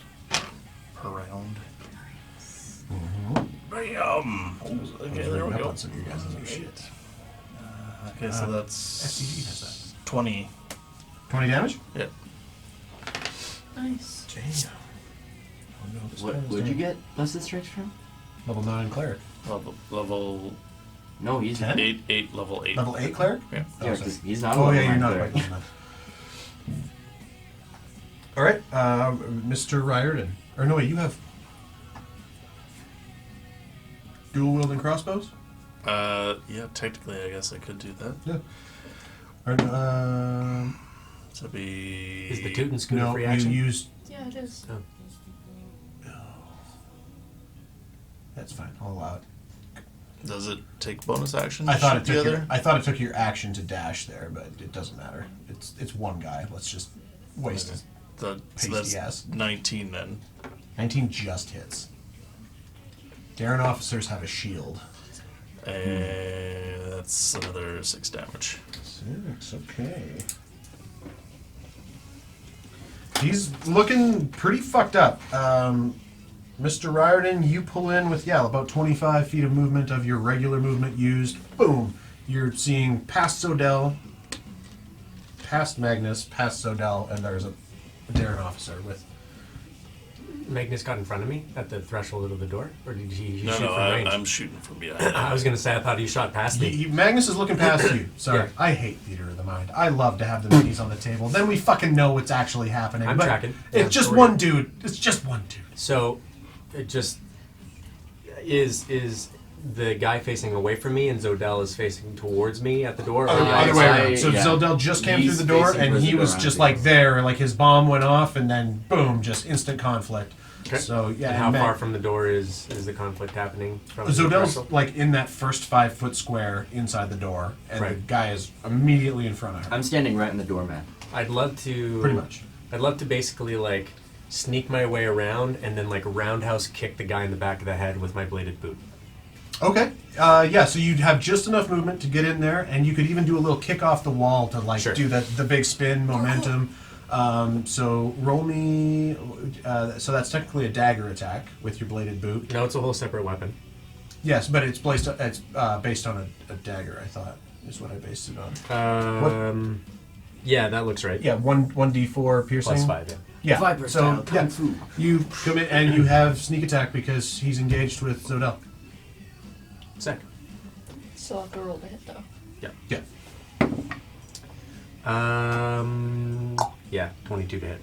[SPEAKER 2] per round. Bam! Okay, there we go.
[SPEAKER 3] Some of your guys'
[SPEAKER 2] Oh,
[SPEAKER 3] new shit.
[SPEAKER 2] Okay, so that's
[SPEAKER 3] SCG has that.
[SPEAKER 2] 20.
[SPEAKER 3] 20 damage?
[SPEAKER 2] Yeah.
[SPEAKER 5] Nice.
[SPEAKER 3] Damn. Oh, no, this
[SPEAKER 8] What
[SPEAKER 3] guy's
[SPEAKER 8] would you
[SPEAKER 3] doing
[SPEAKER 8] get Blessed Strikes from?
[SPEAKER 3] Level 9 cleric.
[SPEAKER 2] Level
[SPEAKER 8] No, he's
[SPEAKER 3] 10?
[SPEAKER 2] 8, level 8.
[SPEAKER 3] Level 8 cleric?
[SPEAKER 2] Yeah.
[SPEAKER 3] Oh,
[SPEAKER 8] Yeah,
[SPEAKER 3] sorry.
[SPEAKER 8] 'cause he's not a
[SPEAKER 3] Oh,
[SPEAKER 8] level
[SPEAKER 3] yeah, you're
[SPEAKER 8] 9
[SPEAKER 3] not
[SPEAKER 8] cleric.
[SPEAKER 3] right. All right, Mr. Riordan. Or no, wait, you have dual wielding crossbows?
[SPEAKER 2] Yeah, technically, I guess I could do that.
[SPEAKER 3] Yeah. Or,
[SPEAKER 2] So be.
[SPEAKER 1] Is the toot and scooter
[SPEAKER 3] no,
[SPEAKER 1] free
[SPEAKER 3] you
[SPEAKER 1] action?
[SPEAKER 3] used.
[SPEAKER 5] Yeah, it is.
[SPEAKER 3] That's fine. I'll allow it.
[SPEAKER 2] Does it take bonus action?
[SPEAKER 3] I
[SPEAKER 2] to
[SPEAKER 3] thought it
[SPEAKER 2] shoot
[SPEAKER 3] took
[SPEAKER 2] the
[SPEAKER 3] your,
[SPEAKER 2] other?
[SPEAKER 3] I thought it took your action to dash there, but it doesn't matter. It's one guy. Let's just waste it.
[SPEAKER 2] So
[SPEAKER 3] pasty
[SPEAKER 2] that's
[SPEAKER 3] ass.
[SPEAKER 2] 19 then.
[SPEAKER 3] 19 just hits. Darren officers have a shield.
[SPEAKER 2] And that's another 6 damage.
[SPEAKER 3] 6, okay. He's looking pretty fucked up. Mr. Riordan, you pull in with, about 25 feet of movement of your regular movement used. Boom! You're seeing past Sodell, past Magnus, past Sodell, and there's a Darren officer with...
[SPEAKER 1] Magnus got in front of me at the threshold of the door? Or did he
[SPEAKER 2] No,
[SPEAKER 1] shoot
[SPEAKER 2] no,
[SPEAKER 1] from range?
[SPEAKER 2] I'm shooting from behind.
[SPEAKER 1] I was going to say, I thought he shot past me.
[SPEAKER 3] Magnus is looking past you. Sorry.
[SPEAKER 1] Yeah.
[SPEAKER 3] I hate Theater of the Mind. I love to have the minis on the table. Then we fucking know what's actually happening.
[SPEAKER 1] I'm
[SPEAKER 3] But
[SPEAKER 1] tracking.
[SPEAKER 3] It's
[SPEAKER 1] Yeah,
[SPEAKER 3] just
[SPEAKER 1] don't
[SPEAKER 3] one
[SPEAKER 1] worry.
[SPEAKER 3] dude. It's just one dude.
[SPEAKER 1] So, it just... Is the guy facing away from me and Zodell is facing towards me at the door? Or
[SPEAKER 3] Other way around. So
[SPEAKER 8] yeah.
[SPEAKER 3] Zeldel just came
[SPEAKER 8] He's
[SPEAKER 3] through the door,
[SPEAKER 8] facing
[SPEAKER 3] and
[SPEAKER 8] towards
[SPEAKER 3] he
[SPEAKER 8] the
[SPEAKER 3] was
[SPEAKER 8] door,
[SPEAKER 3] just
[SPEAKER 8] I
[SPEAKER 3] like
[SPEAKER 8] think.
[SPEAKER 3] there, like his bomb went off, and then boom, just instant conflict.
[SPEAKER 1] Okay.
[SPEAKER 3] So yeah,
[SPEAKER 1] And how
[SPEAKER 3] and
[SPEAKER 1] far from the door is the conflict happening? From the
[SPEAKER 3] Zodel's
[SPEAKER 1] threshold?
[SPEAKER 3] like in that first 5 foot square inside the door, and the
[SPEAKER 1] Right.
[SPEAKER 3] guy is immediately in front of her.
[SPEAKER 8] I'm standing right in the doormat.
[SPEAKER 1] I'd love to...
[SPEAKER 3] Pretty much.
[SPEAKER 1] I'd love to basically, like, sneak my way around and then, like, roundhouse kick the guy in the back of the head with my bladed boot.
[SPEAKER 3] Okay. So you'd have just enough movement to get in there, and you could even do a little kick off the wall to like
[SPEAKER 1] Sure.
[SPEAKER 3] do the big spin momentum. So roll me. So that's technically a dagger attack with your bladed boot.
[SPEAKER 1] No, it's a whole separate weapon.
[SPEAKER 3] Yes, but it's based on a dagger. I thought is what I based it on.
[SPEAKER 1] Yeah, that looks right.
[SPEAKER 3] Yeah, one d4 piercing.
[SPEAKER 1] Plus 5, yeah.
[SPEAKER 3] Yeah.
[SPEAKER 8] Viper
[SPEAKER 3] so
[SPEAKER 8] style, kung fu.
[SPEAKER 3] you come in and you have sneak attack because he's engaged with Zodel.
[SPEAKER 1] Sick.
[SPEAKER 5] Still have to roll to hit though.
[SPEAKER 3] Yeah.
[SPEAKER 1] Yeah, 22 to hit.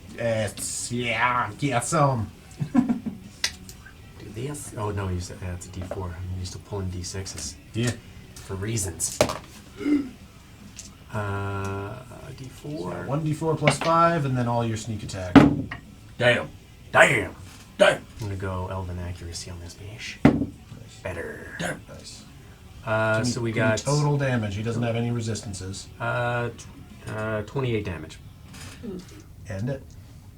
[SPEAKER 3] Get some.
[SPEAKER 1] Do this? Oh, no, you said that's a D4. I'm used to pulling D6s
[SPEAKER 3] Yeah.
[SPEAKER 1] for reasons. D4.
[SPEAKER 3] 1d4 plus 5, and then all your sneak attack.
[SPEAKER 1] Damn. Damn. Damn. I'm going to go Elven Accuracy on this bitch. Better.
[SPEAKER 3] Nice.
[SPEAKER 1] So we
[SPEAKER 3] Give me
[SPEAKER 1] got
[SPEAKER 3] total damage. He doesn't have any resistances.
[SPEAKER 1] 28 damage.
[SPEAKER 3] End it.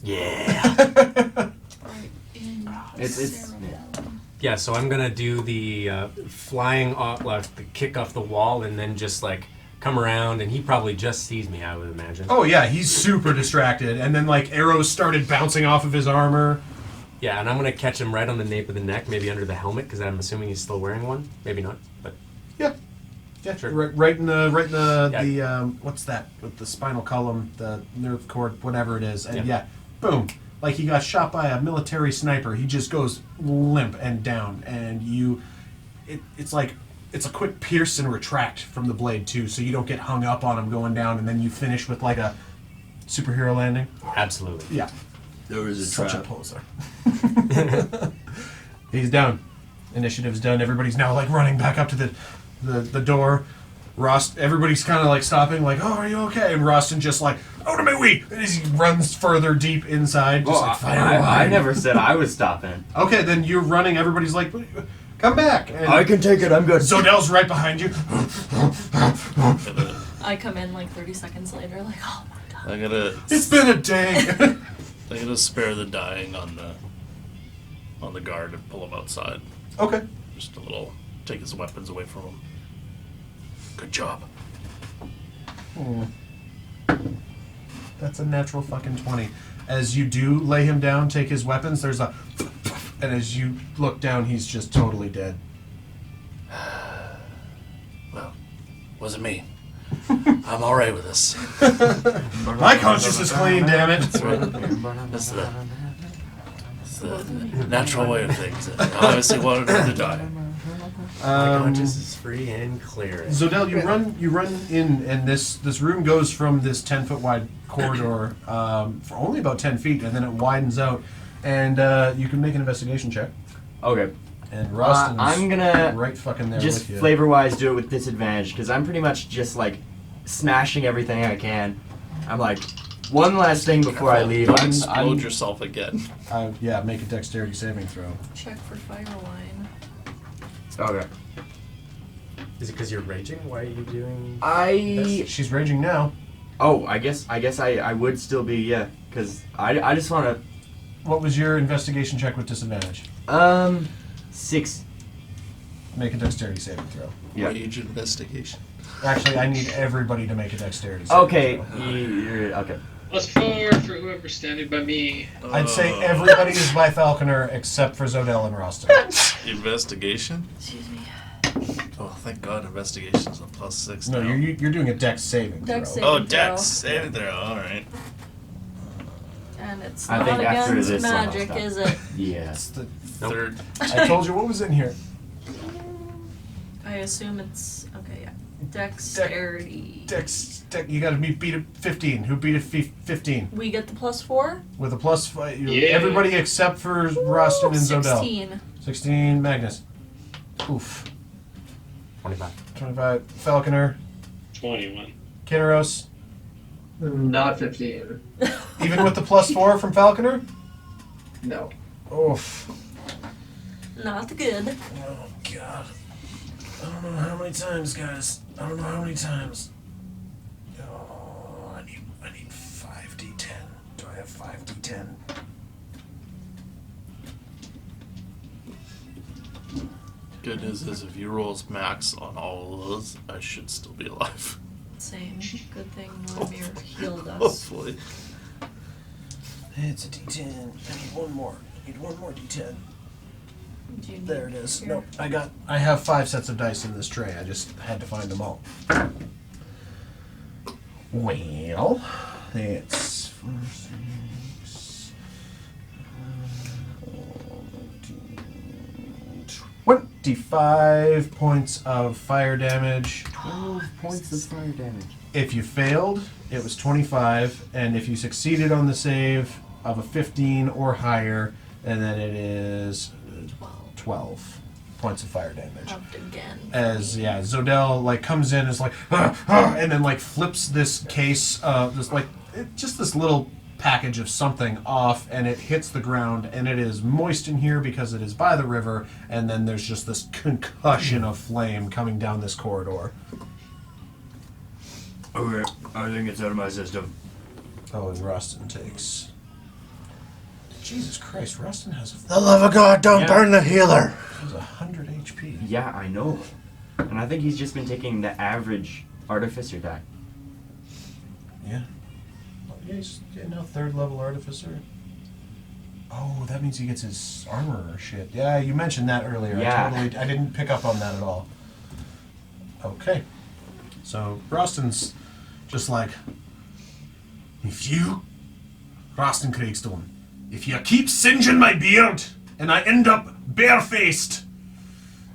[SPEAKER 1] Yeah.
[SPEAKER 5] Right in
[SPEAKER 8] It's
[SPEAKER 5] cerebellum.
[SPEAKER 1] Yeah, so I'm gonna do the flying off, the kick off the wall, and then just like come around, and he probably just sees me, I would imagine.
[SPEAKER 3] Oh yeah, he's super distracted, and then like arrows started bouncing off of his armor.
[SPEAKER 1] Yeah, and I'm gonna catch him right on the nape of the neck, maybe under the helmet, because I'm assuming he's still wearing one. Maybe not, but
[SPEAKER 3] Yeah,
[SPEAKER 1] Sure.
[SPEAKER 3] right in the
[SPEAKER 1] Yeah.
[SPEAKER 3] the what's that with the spinal column, the nerve cord, whatever it is, and
[SPEAKER 1] Yeah.
[SPEAKER 3] boom, like he got shot by a military sniper. He just goes limp and down, and it's like it's a quick pierce and retract from the blade too, so you don't get hung up on him going down, and then you finish with like a superhero landing.
[SPEAKER 1] absolutely.
[SPEAKER 3] Yeah,
[SPEAKER 4] There was a
[SPEAKER 3] such
[SPEAKER 4] trap.
[SPEAKER 3] a poser. He's down. Initiative's done. Everybody's now like running back up to the door. Everybody's kind of like stopping, like, "Oh, are you okay?" And Rostin just like, "Out of my way!" And as he runs further deep inside, just
[SPEAKER 8] Well,
[SPEAKER 3] like fire
[SPEAKER 8] I
[SPEAKER 3] away.
[SPEAKER 8] never said I was stopping.
[SPEAKER 3] Okay, then you're running. Everybody's like, "Come back!" And
[SPEAKER 8] I can take it. I'm good.
[SPEAKER 3] Zodell's right behind you.
[SPEAKER 5] I come in like 30 seconds later, like, oh my god.
[SPEAKER 2] I'm gonna
[SPEAKER 3] It's been a day.
[SPEAKER 2] I'm gonna spare the dying on the guard and pull him outside.
[SPEAKER 3] Okay.
[SPEAKER 2] Just a little, take his weapons away from him. Good job.
[SPEAKER 3] That's a natural fucking 20. As you do lay him down, take his weapons, there's a... And as you look down, he's just totally dead.
[SPEAKER 2] Well, wasn't me. I'm alright with this.
[SPEAKER 3] My conscience is clean, damn it.
[SPEAKER 2] That's right. That's the natural way of things. I obviously wanted her to die.
[SPEAKER 1] My conscience is free and clear.
[SPEAKER 3] Zodell, you run in, and this room goes from this 10-foot wide corridor for only about 10 feet, and then it widens out, and you can make an investigation check.
[SPEAKER 8] Okay.
[SPEAKER 3] And Rostin's
[SPEAKER 8] I'm gonna
[SPEAKER 3] right fucking there
[SPEAKER 8] just
[SPEAKER 3] with you.
[SPEAKER 8] flavor-wise do it with disadvantage because I'm pretty much just like smashing everything I can. I'm like, one last thing before I leave.
[SPEAKER 2] Don't
[SPEAKER 8] I'm
[SPEAKER 2] explode yourself again.
[SPEAKER 3] Yeah, make a dexterity saving throw.
[SPEAKER 5] Check for fire line.
[SPEAKER 8] okay.
[SPEAKER 1] Is it because you're raging? Why are you doing
[SPEAKER 3] She's raging now.
[SPEAKER 8] Oh, I guess I would still be, yeah, because I just want
[SPEAKER 3] What was your investigation check with disadvantage?
[SPEAKER 8] to 6.
[SPEAKER 3] Make a dexterity saving throw.
[SPEAKER 8] Yeah.
[SPEAKER 2] Rage investigation.
[SPEAKER 3] Actually, I need everybody to make a dexterity saving
[SPEAKER 8] Okay.
[SPEAKER 3] throw.
[SPEAKER 8] Okay.
[SPEAKER 6] +4 for whoever's standing by me.
[SPEAKER 3] I'd say everybody is by Falconer except for Zodell and Rostin.
[SPEAKER 2] Investigation?
[SPEAKER 5] Excuse me.
[SPEAKER 2] Oh, thank God, investigation's a +6
[SPEAKER 3] No,
[SPEAKER 2] now.
[SPEAKER 3] you're doing a dex saving throw.
[SPEAKER 5] Dex saving.
[SPEAKER 2] Oh,
[SPEAKER 5] throw.
[SPEAKER 2] Dex. Saving throw. Alright.
[SPEAKER 5] And it's
[SPEAKER 8] I
[SPEAKER 5] not
[SPEAKER 8] think after
[SPEAKER 5] against
[SPEAKER 8] this one I'll
[SPEAKER 5] magic,
[SPEAKER 8] stop.
[SPEAKER 5] is it?
[SPEAKER 8] Yeah.
[SPEAKER 3] It's the,
[SPEAKER 2] Third.
[SPEAKER 3] I told you what was in here.
[SPEAKER 5] I assume it's okay. Yeah. Dexterity.
[SPEAKER 3] You gotta beat a 15. Who beat a 15?
[SPEAKER 5] We get the +4.
[SPEAKER 3] With a +5.
[SPEAKER 6] Yeah.
[SPEAKER 3] Everybody except for Rostin and Zodell.
[SPEAKER 5] 16.
[SPEAKER 3] 16, Magnus. Oof.
[SPEAKER 1] 25.
[SPEAKER 3] 25, Falconer.
[SPEAKER 6] 21.
[SPEAKER 3] Kinneros.
[SPEAKER 9] Not 15.
[SPEAKER 3] Even with the +4 from Falconer?
[SPEAKER 9] No.
[SPEAKER 3] Oof.
[SPEAKER 5] Not good.
[SPEAKER 3] Oh, God. I don't know how many times, guys. I don't know how many times. Oh, I need 5d10. Do I have 5d10?
[SPEAKER 2] Good news is if you roll max on all of those, I should still be alive.
[SPEAKER 5] Same. Good thing Normir healed us.
[SPEAKER 2] Hopefully.
[SPEAKER 3] It's a d10. I need one more. I need one more d10.
[SPEAKER 5] Do you need
[SPEAKER 3] There it is.
[SPEAKER 5] your-
[SPEAKER 3] Nope. I have 5 sets of dice in this tray. I just had to find them all. Well, it's 4, 6, 25 points of fire damage.
[SPEAKER 8] 12 points of fire damage.
[SPEAKER 3] If you failed, it was 25, and if you succeeded on the save of a 15 or higher, and then it is 12 points of fire damage.
[SPEAKER 5] Upped again.
[SPEAKER 3] As Zodell like comes in, is like, and then like flips this case, just this little package of something off, and it hits the ground, and it is moist in here because it is by the river, and then there's just this concussion of flame coming down this corridor.
[SPEAKER 8] Okay, I think it's out of my system.
[SPEAKER 3] Oh, and Rostin takes. Jesus Christ, Rostin has
[SPEAKER 2] The love of God, don't
[SPEAKER 8] Yeah.
[SPEAKER 2] burn the healer!
[SPEAKER 3] 100 HP.
[SPEAKER 8] Yeah, I know. And I think he's just been taking the average artificer die.
[SPEAKER 3] Yeah. Yeah, he's now 3rd level artificer. Oh, that means he gets his armor or shit. Yeah, you mentioned that earlier.
[SPEAKER 8] Yeah.
[SPEAKER 3] I didn't pick up on that at all. Okay. So Rostin's just like, Rostin Craigstone, if you keep singeing my beard and I end up barefaced,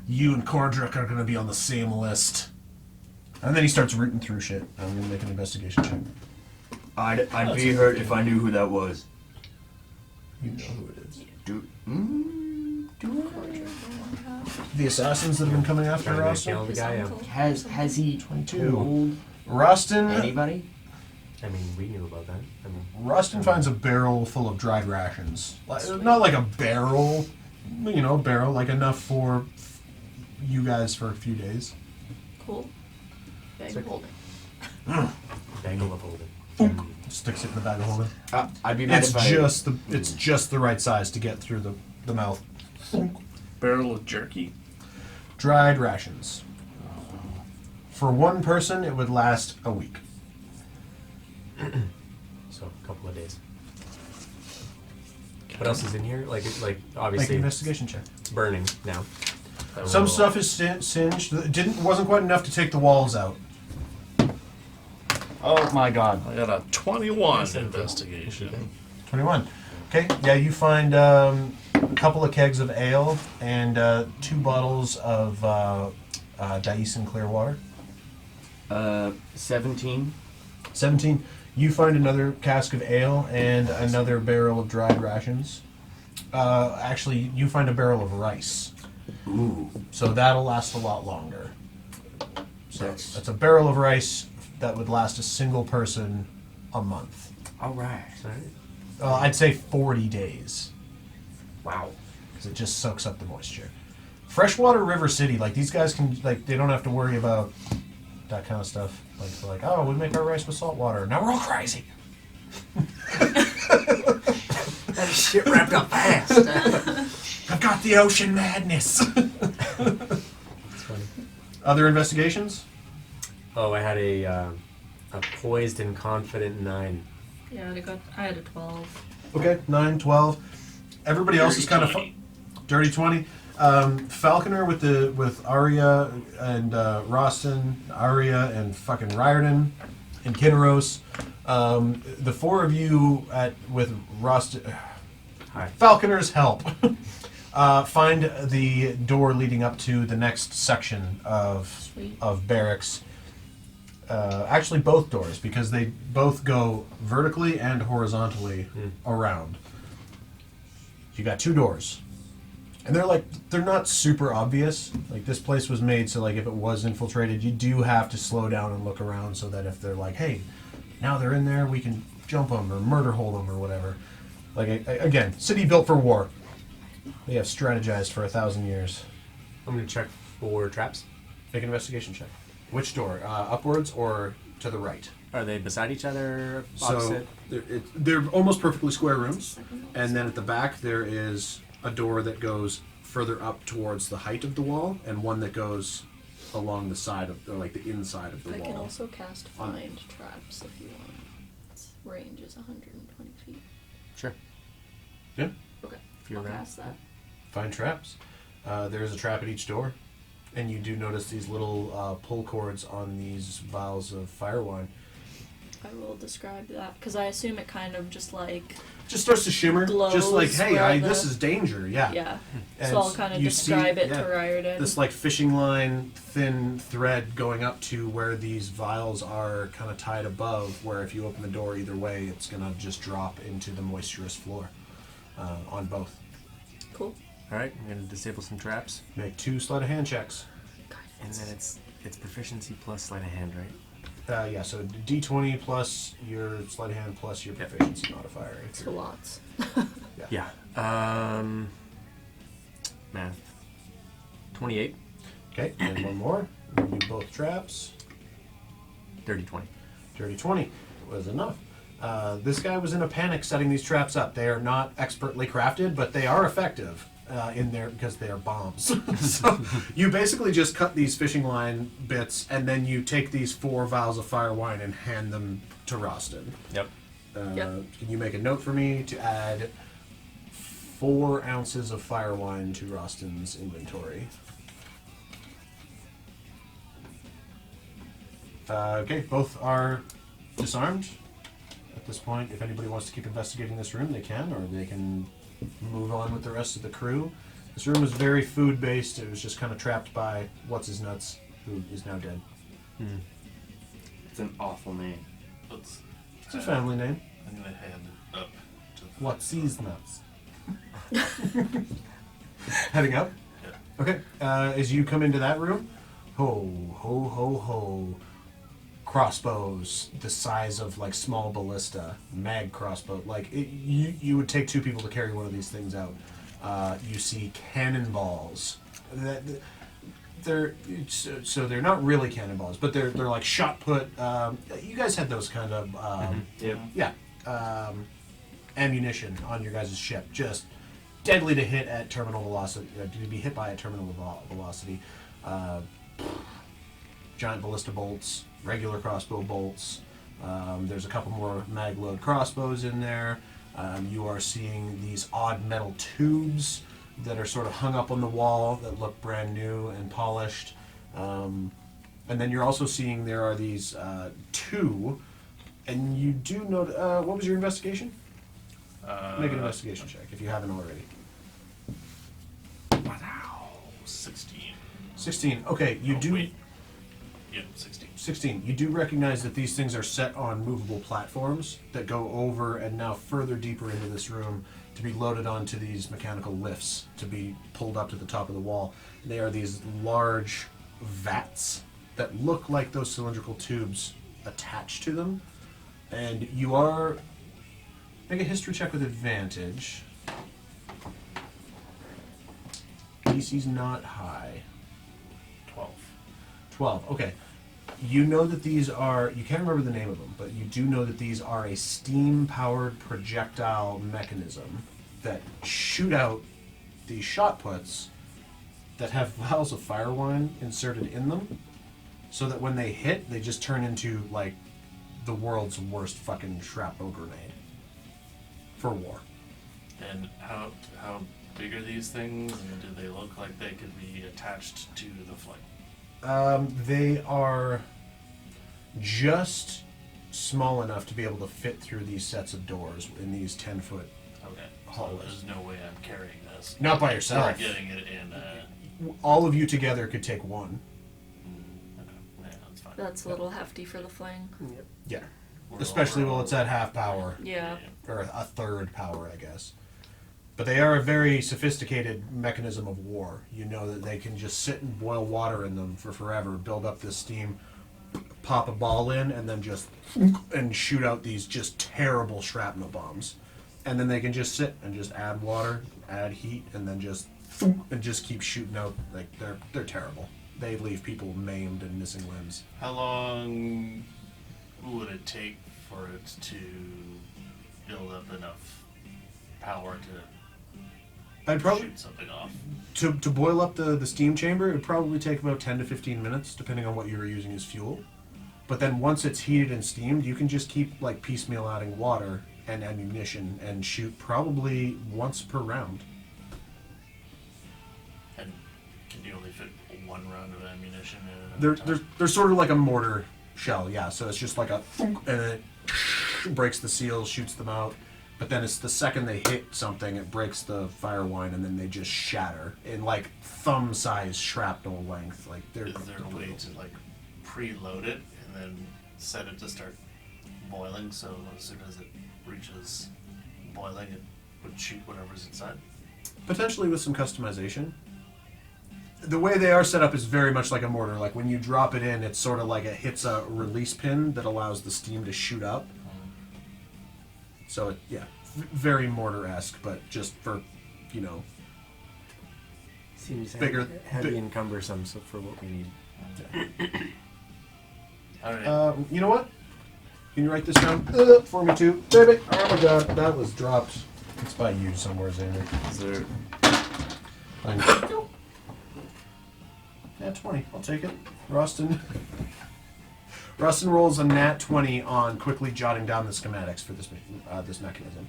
[SPEAKER 3] you and Cordric are gonna be on the same list. And then he starts rooting through shit. I'm gonna make an investigation check.
[SPEAKER 8] I'd be hurt if I knew who that was.
[SPEAKER 3] You know who it is.
[SPEAKER 8] Do
[SPEAKER 3] the assassins that have been coming after
[SPEAKER 1] Trying to
[SPEAKER 3] Rostin?
[SPEAKER 1] kill the guy. Yeah.
[SPEAKER 8] Has he
[SPEAKER 3] 22.
[SPEAKER 8] told
[SPEAKER 3] Rostin.
[SPEAKER 8] anybody?
[SPEAKER 1] I mean, we knew about that. I mean,
[SPEAKER 3] Rostin finds a barrel full of dried rations. Not like a barrel, a barrel like enough for you guys for a few days.
[SPEAKER 5] Cool. Bag
[SPEAKER 1] Sick.
[SPEAKER 5] holding.
[SPEAKER 1] bangle of holding.
[SPEAKER 3] Sticks it in the bag of holding.
[SPEAKER 8] I'd be mad
[SPEAKER 3] It's
[SPEAKER 8] if I.
[SPEAKER 3] just the right size to get through the mouth.
[SPEAKER 2] Barrel of jerky.
[SPEAKER 3] Dried rations. For one person, it would last a week.
[SPEAKER 1] So a couple of days. What else is in here? Like
[SPEAKER 3] Make an
[SPEAKER 1] obviously
[SPEAKER 3] investigation check.
[SPEAKER 1] it's burning now.
[SPEAKER 3] Some stuff is singed. Wasn't quite enough to take the walls out.
[SPEAKER 8] Oh my god.
[SPEAKER 2] I got a 21 investigation.
[SPEAKER 3] 21. Okay, yeah, you find a couple of kegs of ale and 2 bottles of Daisen clear water.
[SPEAKER 8] 17.
[SPEAKER 3] 17. You find another cask of ale and another barrel of dried rations. Actually, you find a barrel of rice.
[SPEAKER 8] Ooh.
[SPEAKER 3] So that'll last a lot longer. So
[SPEAKER 8] That's-
[SPEAKER 3] that's a barrel of rice that would last a single person a month.
[SPEAKER 8] Alright.
[SPEAKER 3] I'd say 40 days.
[SPEAKER 8] Wow.
[SPEAKER 3] Because it just soaks up the moisture. Freshwater River City, like these guys can, like they don't have to worry about that kind of stuff. Like they're like, oh, we make our rice with salt water. Now we're all crazy.
[SPEAKER 1] That shit wrapped up fast.
[SPEAKER 3] I've got the ocean madness.
[SPEAKER 1] It's funny.
[SPEAKER 3] Other investigations?
[SPEAKER 1] Oh, I had a poised and confident 9.
[SPEAKER 5] Yeah, I had a 12.
[SPEAKER 3] Okay, 9, 12. Everybody else is kind of dirty 20. Falconer with Arya and Rostin, Arya and fucking Riordan and Kinneros. The 4 of you with Rostin.
[SPEAKER 1] Hi.
[SPEAKER 3] Falconer's help. Find the door leading up to the next section
[SPEAKER 5] Sweet.
[SPEAKER 3] of barracks. Actually, both doors, because they both go vertically and horizontally around. You got 2 doors, and they're not super obvious. Like this place was made so like if it was infiltrated, you do have to slow down and look around so that if they're like, hey, now they're in there, we can jump them or murder hold them or whatever. Like again, city built for war. They have strategized for 1,000 years.
[SPEAKER 1] I'm gonna check for traps.
[SPEAKER 3] Make an investigation check. Which door? Upwards or to the right?
[SPEAKER 1] Are they beside each other?
[SPEAKER 3] So
[SPEAKER 1] Opposite?
[SPEAKER 3] they're almost perfectly square rooms, and then at the back there is a door that goes further up towards the height of the wall, and one that goes along the side of, or like the inside of the
[SPEAKER 5] I
[SPEAKER 3] wall.
[SPEAKER 5] can also cast find traps if you want. Its range is 120 feet.
[SPEAKER 1] Sure.
[SPEAKER 3] Yeah.
[SPEAKER 5] Okay.
[SPEAKER 1] If you're
[SPEAKER 5] I'll
[SPEAKER 1] around.
[SPEAKER 5] cast that.
[SPEAKER 3] Find traps. There's a trap at each door, and you do notice these little pull cords on these vials of fire wine.
[SPEAKER 5] I will describe that because I assume it kind of just like
[SPEAKER 3] Just starts to shimmer,
[SPEAKER 5] glows
[SPEAKER 3] just like, hey,
[SPEAKER 5] where
[SPEAKER 3] this
[SPEAKER 5] the-
[SPEAKER 3] is danger. Yeah.
[SPEAKER 5] yeah.
[SPEAKER 3] And
[SPEAKER 5] So I'll kind of
[SPEAKER 3] you
[SPEAKER 5] describe
[SPEAKER 3] see-
[SPEAKER 5] it
[SPEAKER 3] yeah,
[SPEAKER 5] to Riordan.
[SPEAKER 3] This like fishing line, thin thread going up to where these vials are kind of tied above, where if you open the door either way, it's going to just drop into the moisturous floor on both.
[SPEAKER 5] Cool.
[SPEAKER 1] All right, I'm gonna disable some traps,
[SPEAKER 3] Make 2 sleight of hand checks.
[SPEAKER 1] and then it's proficiency plus sleight of hand, right?
[SPEAKER 3] Yeah, so D20 plus your sleight of hand plus your
[SPEAKER 1] Yep.
[SPEAKER 3] proficiency modifier. If
[SPEAKER 5] So
[SPEAKER 3] you're-
[SPEAKER 5] lots.
[SPEAKER 1] Yeah. Math. 28.
[SPEAKER 3] Okay, and one more. We'll do both traps.
[SPEAKER 1] Dirty 20.
[SPEAKER 3] Dirty 20 was enough. This guy was in a panic setting these traps up. They are not expertly crafted, but they are effective in there because they are bombs. So you basically just cut these fishing line bits, and then you take these 4 vials of fire wine and hand them to Rostin.
[SPEAKER 1] Yep.
[SPEAKER 5] Yep.
[SPEAKER 3] Can you make a note for me to add 4 ounces of fire wine to Rostin's inventory? Okay, both are disarmed. At this point, if anybody wants to keep investigating this room, they can, or they can move on with the rest of the crew. This room was very food-based. It was just kind of trapped by What's-His-Nuts, who is now dead.
[SPEAKER 8] It's an awful name.
[SPEAKER 2] Let's,
[SPEAKER 3] It's a family name.
[SPEAKER 2] I'm gonna hand it up to
[SPEAKER 3] What's-His-Nuts. Heading up?
[SPEAKER 2] Yeah.
[SPEAKER 3] Okay, as you come into that room, ho, ho, ho, ho. Crossbows the size of like small ballista, mag crossbow. Like you would take 2 people to carry one of these things out. You see cannonballs. They're so they're not really cannonballs, but they're like shot put. You guys had those kind of
[SPEAKER 8] Yep.
[SPEAKER 3] ammunition on your guys' ship, just deadly to hit at terminal velocity. To be hit by at terminal velocity. Giant ballista bolts, regular crossbow bolts. There's a couple more mag load crossbows in there. You are seeing these odd metal tubes that are sort of hung up on the wall that look brand new and polished. And then you're also seeing there are these 2, and you do know. What was your investigation? Make an investigation check if you haven't already.
[SPEAKER 2] Wow. 16.
[SPEAKER 3] 16. Okay, you do.
[SPEAKER 2] Wait. Yep, 16.
[SPEAKER 3] 16. You do recognize that these things are set on movable platforms that go over and now further deeper into this room to be loaded onto these mechanical lifts to be pulled up to the top of the wall. They are these large vats that look like those cylindrical tubes attached to them. And you are... Make a history check with advantage. DC's not high.
[SPEAKER 2] 12.
[SPEAKER 3] 12, okay. You know that these are, you can't remember the name of them, but you do know that these are a steam-powered projectile mechanism that shoot out these shot puts that have vials of fire wine inserted in them, so that when they hit, they just turn into, like, the world's worst fucking shrapnel grenade. For war.
[SPEAKER 2] And how big are these things, and do they look like they could be attached to the flight?
[SPEAKER 3] They are just small enough to be able to fit through these sets of doors in these 10-foot.
[SPEAKER 2] Okay.
[SPEAKER 3] Hallways.
[SPEAKER 2] So there's no way I'm carrying this.
[SPEAKER 3] Not by
[SPEAKER 2] Or
[SPEAKER 3] yourself.
[SPEAKER 2] getting it in.
[SPEAKER 3] All of you together could take one.
[SPEAKER 2] Okay. Yeah, that's fine.
[SPEAKER 5] That's a little hefty for the fling.
[SPEAKER 3] Yeah.
[SPEAKER 2] We're
[SPEAKER 3] Especially
[SPEAKER 2] all-
[SPEAKER 3] while it's at half power.
[SPEAKER 5] Yeah.
[SPEAKER 3] Or a third power, I guess. But they are a very sophisticated mechanism of war. You know that they can just sit and boil water in them for forever, build up this steam, pop a ball in, and then just and shoot out these just terrible shrapnel bombs. And then they can just sit and just add water, add heat, and then just keep shooting out. Like they're terrible. They leave people maimed and missing limbs.
[SPEAKER 2] How long would it take for it to build up enough power to
[SPEAKER 3] I'd probably
[SPEAKER 2] shoot something off?
[SPEAKER 3] to boil up the steam chamber. It would probably take about 10 to 15 minutes, depending on what you were using as fuel. But then once it's heated and steamed, you can just keep like piecemeal adding water and ammunition and shoot probably once per round.
[SPEAKER 2] And can you only fit one round of ammunition in at a time?
[SPEAKER 3] They're sort of like a mortar shell, yeah. So it's just like a thunk, and then it breaks the seals, shoots them out. But then it's the second they hit something, it breaks the fire wine, and then they just shatter in like thumb-sized shrapnel length. Like they're.
[SPEAKER 2] Is there a way to like preload it and then set it to start boiling, so as soon as it reaches boiling it would shoot whatever's inside?
[SPEAKER 3] Potentially with some customization. The way they are set up is very much like a mortar. Like when you drop it in, it's sort of like it hits a release pin that allows the steam to shoot up. So, very mortar-esque, but just for,
[SPEAKER 1] Seems
[SPEAKER 3] Bigger-
[SPEAKER 1] heavy and cumbersome so for what we need.
[SPEAKER 2] Alright.
[SPEAKER 3] you know what? Can you write this down for me too? Baby! Oh my god, that was dropped. It's by you somewhere, Xander.
[SPEAKER 8] Is there...
[SPEAKER 3] Thank you. Nat 20, I'll take it. Rustin rolls a nat 20 on quickly jotting down the schematics for this mechanism.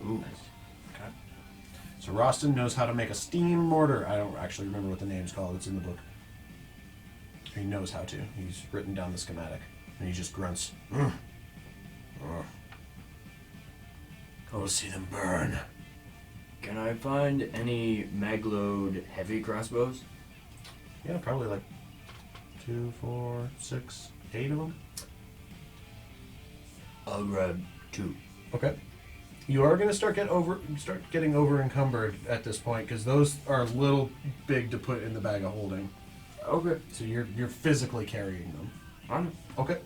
[SPEAKER 8] Ooh.
[SPEAKER 2] Okay.
[SPEAKER 3] So Rostin knows how to make a steam mortar. I don't actually remember what the name's called. It's in the book. He knows how to. He's written down the schematic. And he just grunts. Go see them burn.
[SPEAKER 8] Can I find any magload heavy crossbows?
[SPEAKER 3] Yeah, probably like 2, 4, 6, 8 of them.
[SPEAKER 8] I'll grab 2.
[SPEAKER 3] Okay. You are going to start getting over encumbered at this point because those are a little big to put in the bag of holding.
[SPEAKER 8] Okay.
[SPEAKER 3] So you're physically carrying them.
[SPEAKER 8] On.
[SPEAKER 3] Okay.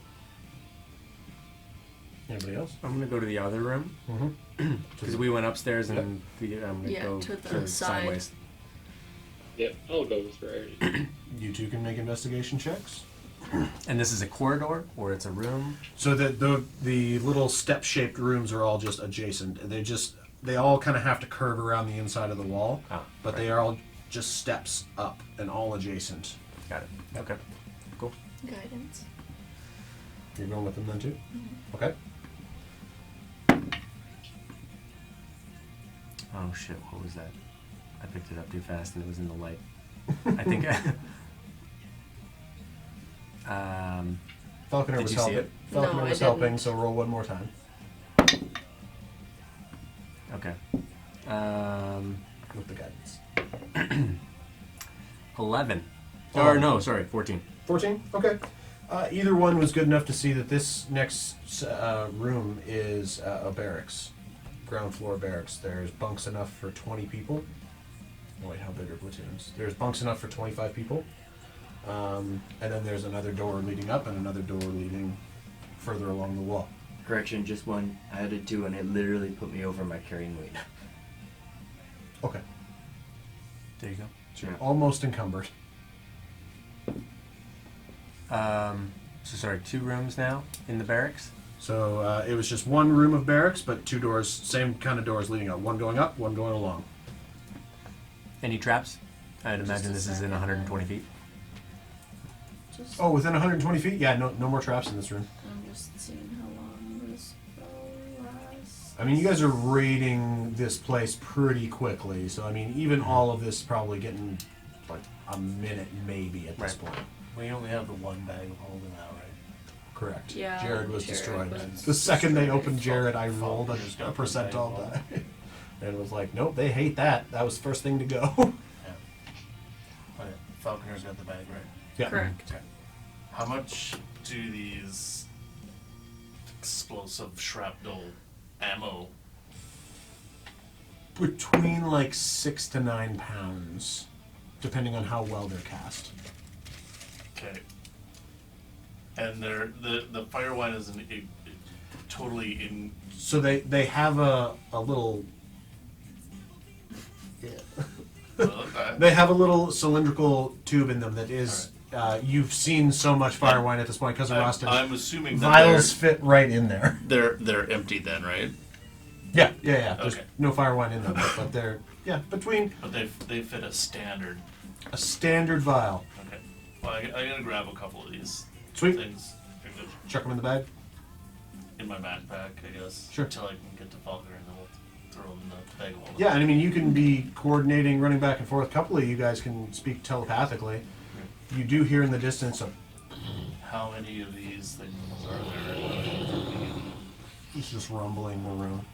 [SPEAKER 3] Anybody else?
[SPEAKER 1] I'm gonna go to the other room
[SPEAKER 3] Mm-hmm.
[SPEAKER 1] because we went upstairs and I'm gonna
[SPEAKER 5] Yeah,
[SPEAKER 1] go
[SPEAKER 5] to the side.
[SPEAKER 1] sideways.
[SPEAKER 6] Yep, I'll go with priority.
[SPEAKER 3] You two can make investigation checks.
[SPEAKER 1] And this is a corridor or it's a room.
[SPEAKER 3] So the little step-shaped rooms are all just adjacent. They all kind of have to curve around the inside of the wall, but
[SPEAKER 1] right.
[SPEAKER 3] they are all just steps up and all adjacent.
[SPEAKER 1] Got it. Okay. Cool.
[SPEAKER 5] Guidance.
[SPEAKER 3] You're going with them then too?
[SPEAKER 5] Mm-hmm.
[SPEAKER 3] Okay.
[SPEAKER 1] Oh shit! What was that? I picked it up too fast and it was in the light. I think.
[SPEAKER 3] Falconer
[SPEAKER 1] Did
[SPEAKER 3] was
[SPEAKER 1] you see
[SPEAKER 3] helping.
[SPEAKER 1] it?
[SPEAKER 3] Falconer
[SPEAKER 5] No, I
[SPEAKER 3] was helping,
[SPEAKER 5] didn't.
[SPEAKER 3] so roll one more time.
[SPEAKER 1] Okay.
[SPEAKER 3] With the guidance.
[SPEAKER 1] 11.
[SPEAKER 3] Oh.
[SPEAKER 1] Or no, sorry, 14.
[SPEAKER 3] 14? Okay. Either one was good enough to see that this next room is a barracks. Ground floor barracks. There's bunks enough for 20 people. Oh, wait, how big are platoons? There's bunks enough for 25 people. And then there's another door leading up and another door leading further along the wall.
[SPEAKER 8] Correction, just one. I had a 2 and it literally put me over my carrying weight.
[SPEAKER 3] Okay.
[SPEAKER 1] There you go.
[SPEAKER 3] So you're almost encumbered.
[SPEAKER 1] So sorry, 2 rooms now in the barracks.
[SPEAKER 3] So it was just one room of barracks, but 2 doors, same kind of doors leading up. One going up, one going along.
[SPEAKER 1] Any traps? I'd
[SPEAKER 5] Just
[SPEAKER 1] imagine
[SPEAKER 5] a
[SPEAKER 1] this is in
[SPEAKER 5] second.
[SPEAKER 1] 120 feet.
[SPEAKER 5] Just,
[SPEAKER 3] Oh, within 120 feet? Yeah, no more traps in this room.
[SPEAKER 5] I'm just seeing how long this spell lasts.
[SPEAKER 3] I mean, you guys are raiding this place pretty quickly, so I mean, even all of this is probably getting like a minute maybe at this
[SPEAKER 1] Right.
[SPEAKER 3] point.
[SPEAKER 2] We only have the one bag of holding now, right?
[SPEAKER 3] Correct.
[SPEAKER 5] Yeah,
[SPEAKER 3] Jared was
[SPEAKER 5] Jared
[SPEAKER 3] destroyed.
[SPEAKER 5] was
[SPEAKER 3] The second they
[SPEAKER 5] destroyed.
[SPEAKER 3] opened Jared, I rolled a percentile die. And it was like, nope, they hate that. That was the first thing to go.
[SPEAKER 2] Okay. Falconer's got the bag, right?
[SPEAKER 3] Yeah.
[SPEAKER 5] Correct.
[SPEAKER 2] Okay. How much do these explosive shrapnel ammo?
[SPEAKER 3] Between like 6 to 9 pounds, depending on how well they're cast.
[SPEAKER 2] Okay. And the fire wine is totally in.
[SPEAKER 3] So they have a little. Yeah.
[SPEAKER 2] Okay.
[SPEAKER 3] They have a little cylindrical tube in them that is. You've seen so much fire wine at this point because of Roston.
[SPEAKER 2] I'm assuming that
[SPEAKER 3] Vials fit right in there.
[SPEAKER 2] they're empty then, right?
[SPEAKER 3] Yeah. There's
[SPEAKER 2] Okay.
[SPEAKER 3] no fire wine in them, but they're between
[SPEAKER 2] But they fit a standard.
[SPEAKER 3] a standard vial.
[SPEAKER 2] Okay. Well, I'm gonna grab a couple of these
[SPEAKER 3] Sweet.
[SPEAKER 2] things
[SPEAKER 3] Chuck them in the bag.
[SPEAKER 2] in my backpack, I guess.
[SPEAKER 3] Sure.
[SPEAKER 2] Until I can get to Falconer, and then we'll throw them in the bag of holding.
[SPEAKER 3] Yeah, and I mean you can be coordinating, running back and forth. A couple of you guys can speak telepathically. You do hear in the distance a.
[SPEAKER 2] How many of these things are there?
[SPEAKER 3] It's just rumbling in the room.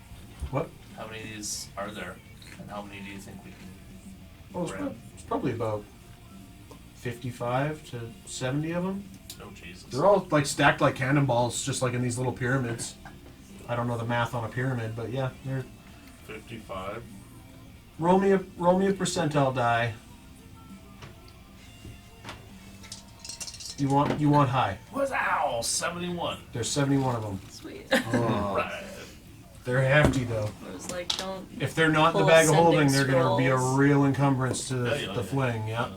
[SPEAKER 3] What?
[SPEAKER 2] How many of these are there? And how many do you think we can
[SPEAKER 3] Oh,
[SPEAKER 2] grab?
[SPEAKER 3] it's probably about 55 to 70 of them.
[SPEAKER 2] Oh, Jesus.
[SPEAKER 3] They're all like stacked like cannonballs, just like in these little pyramids. I don't know the math on a pyramid, but yeah, they're.
[SPEAKER 2] 55.
[SPEAKER 3] Roll me a percentile die. You want high.
[SPEAKER 2] What's ow? 71.
[SPEAKER 3] There's 71 of them.
[SPEAKER 5] Sweet.
[SPEAKER 2] Right.
[SPEAKER 3] They're hefty though.
[SPEAKER 5] I was like, don't.
[SPEAKER 3] If they're not in the
[SPEAKER 5] Pull
[SPEAKER 3] bag of
[SPEAKER 5] ascending
[SPEAKER 3] holding, they're going to be a
[SPEAKER 5] scrolls.
[SPEAKER 3] real encumbrance to
[SPEAKER 2] Yeah,
[SPEAKER 3] the fling. Yeah.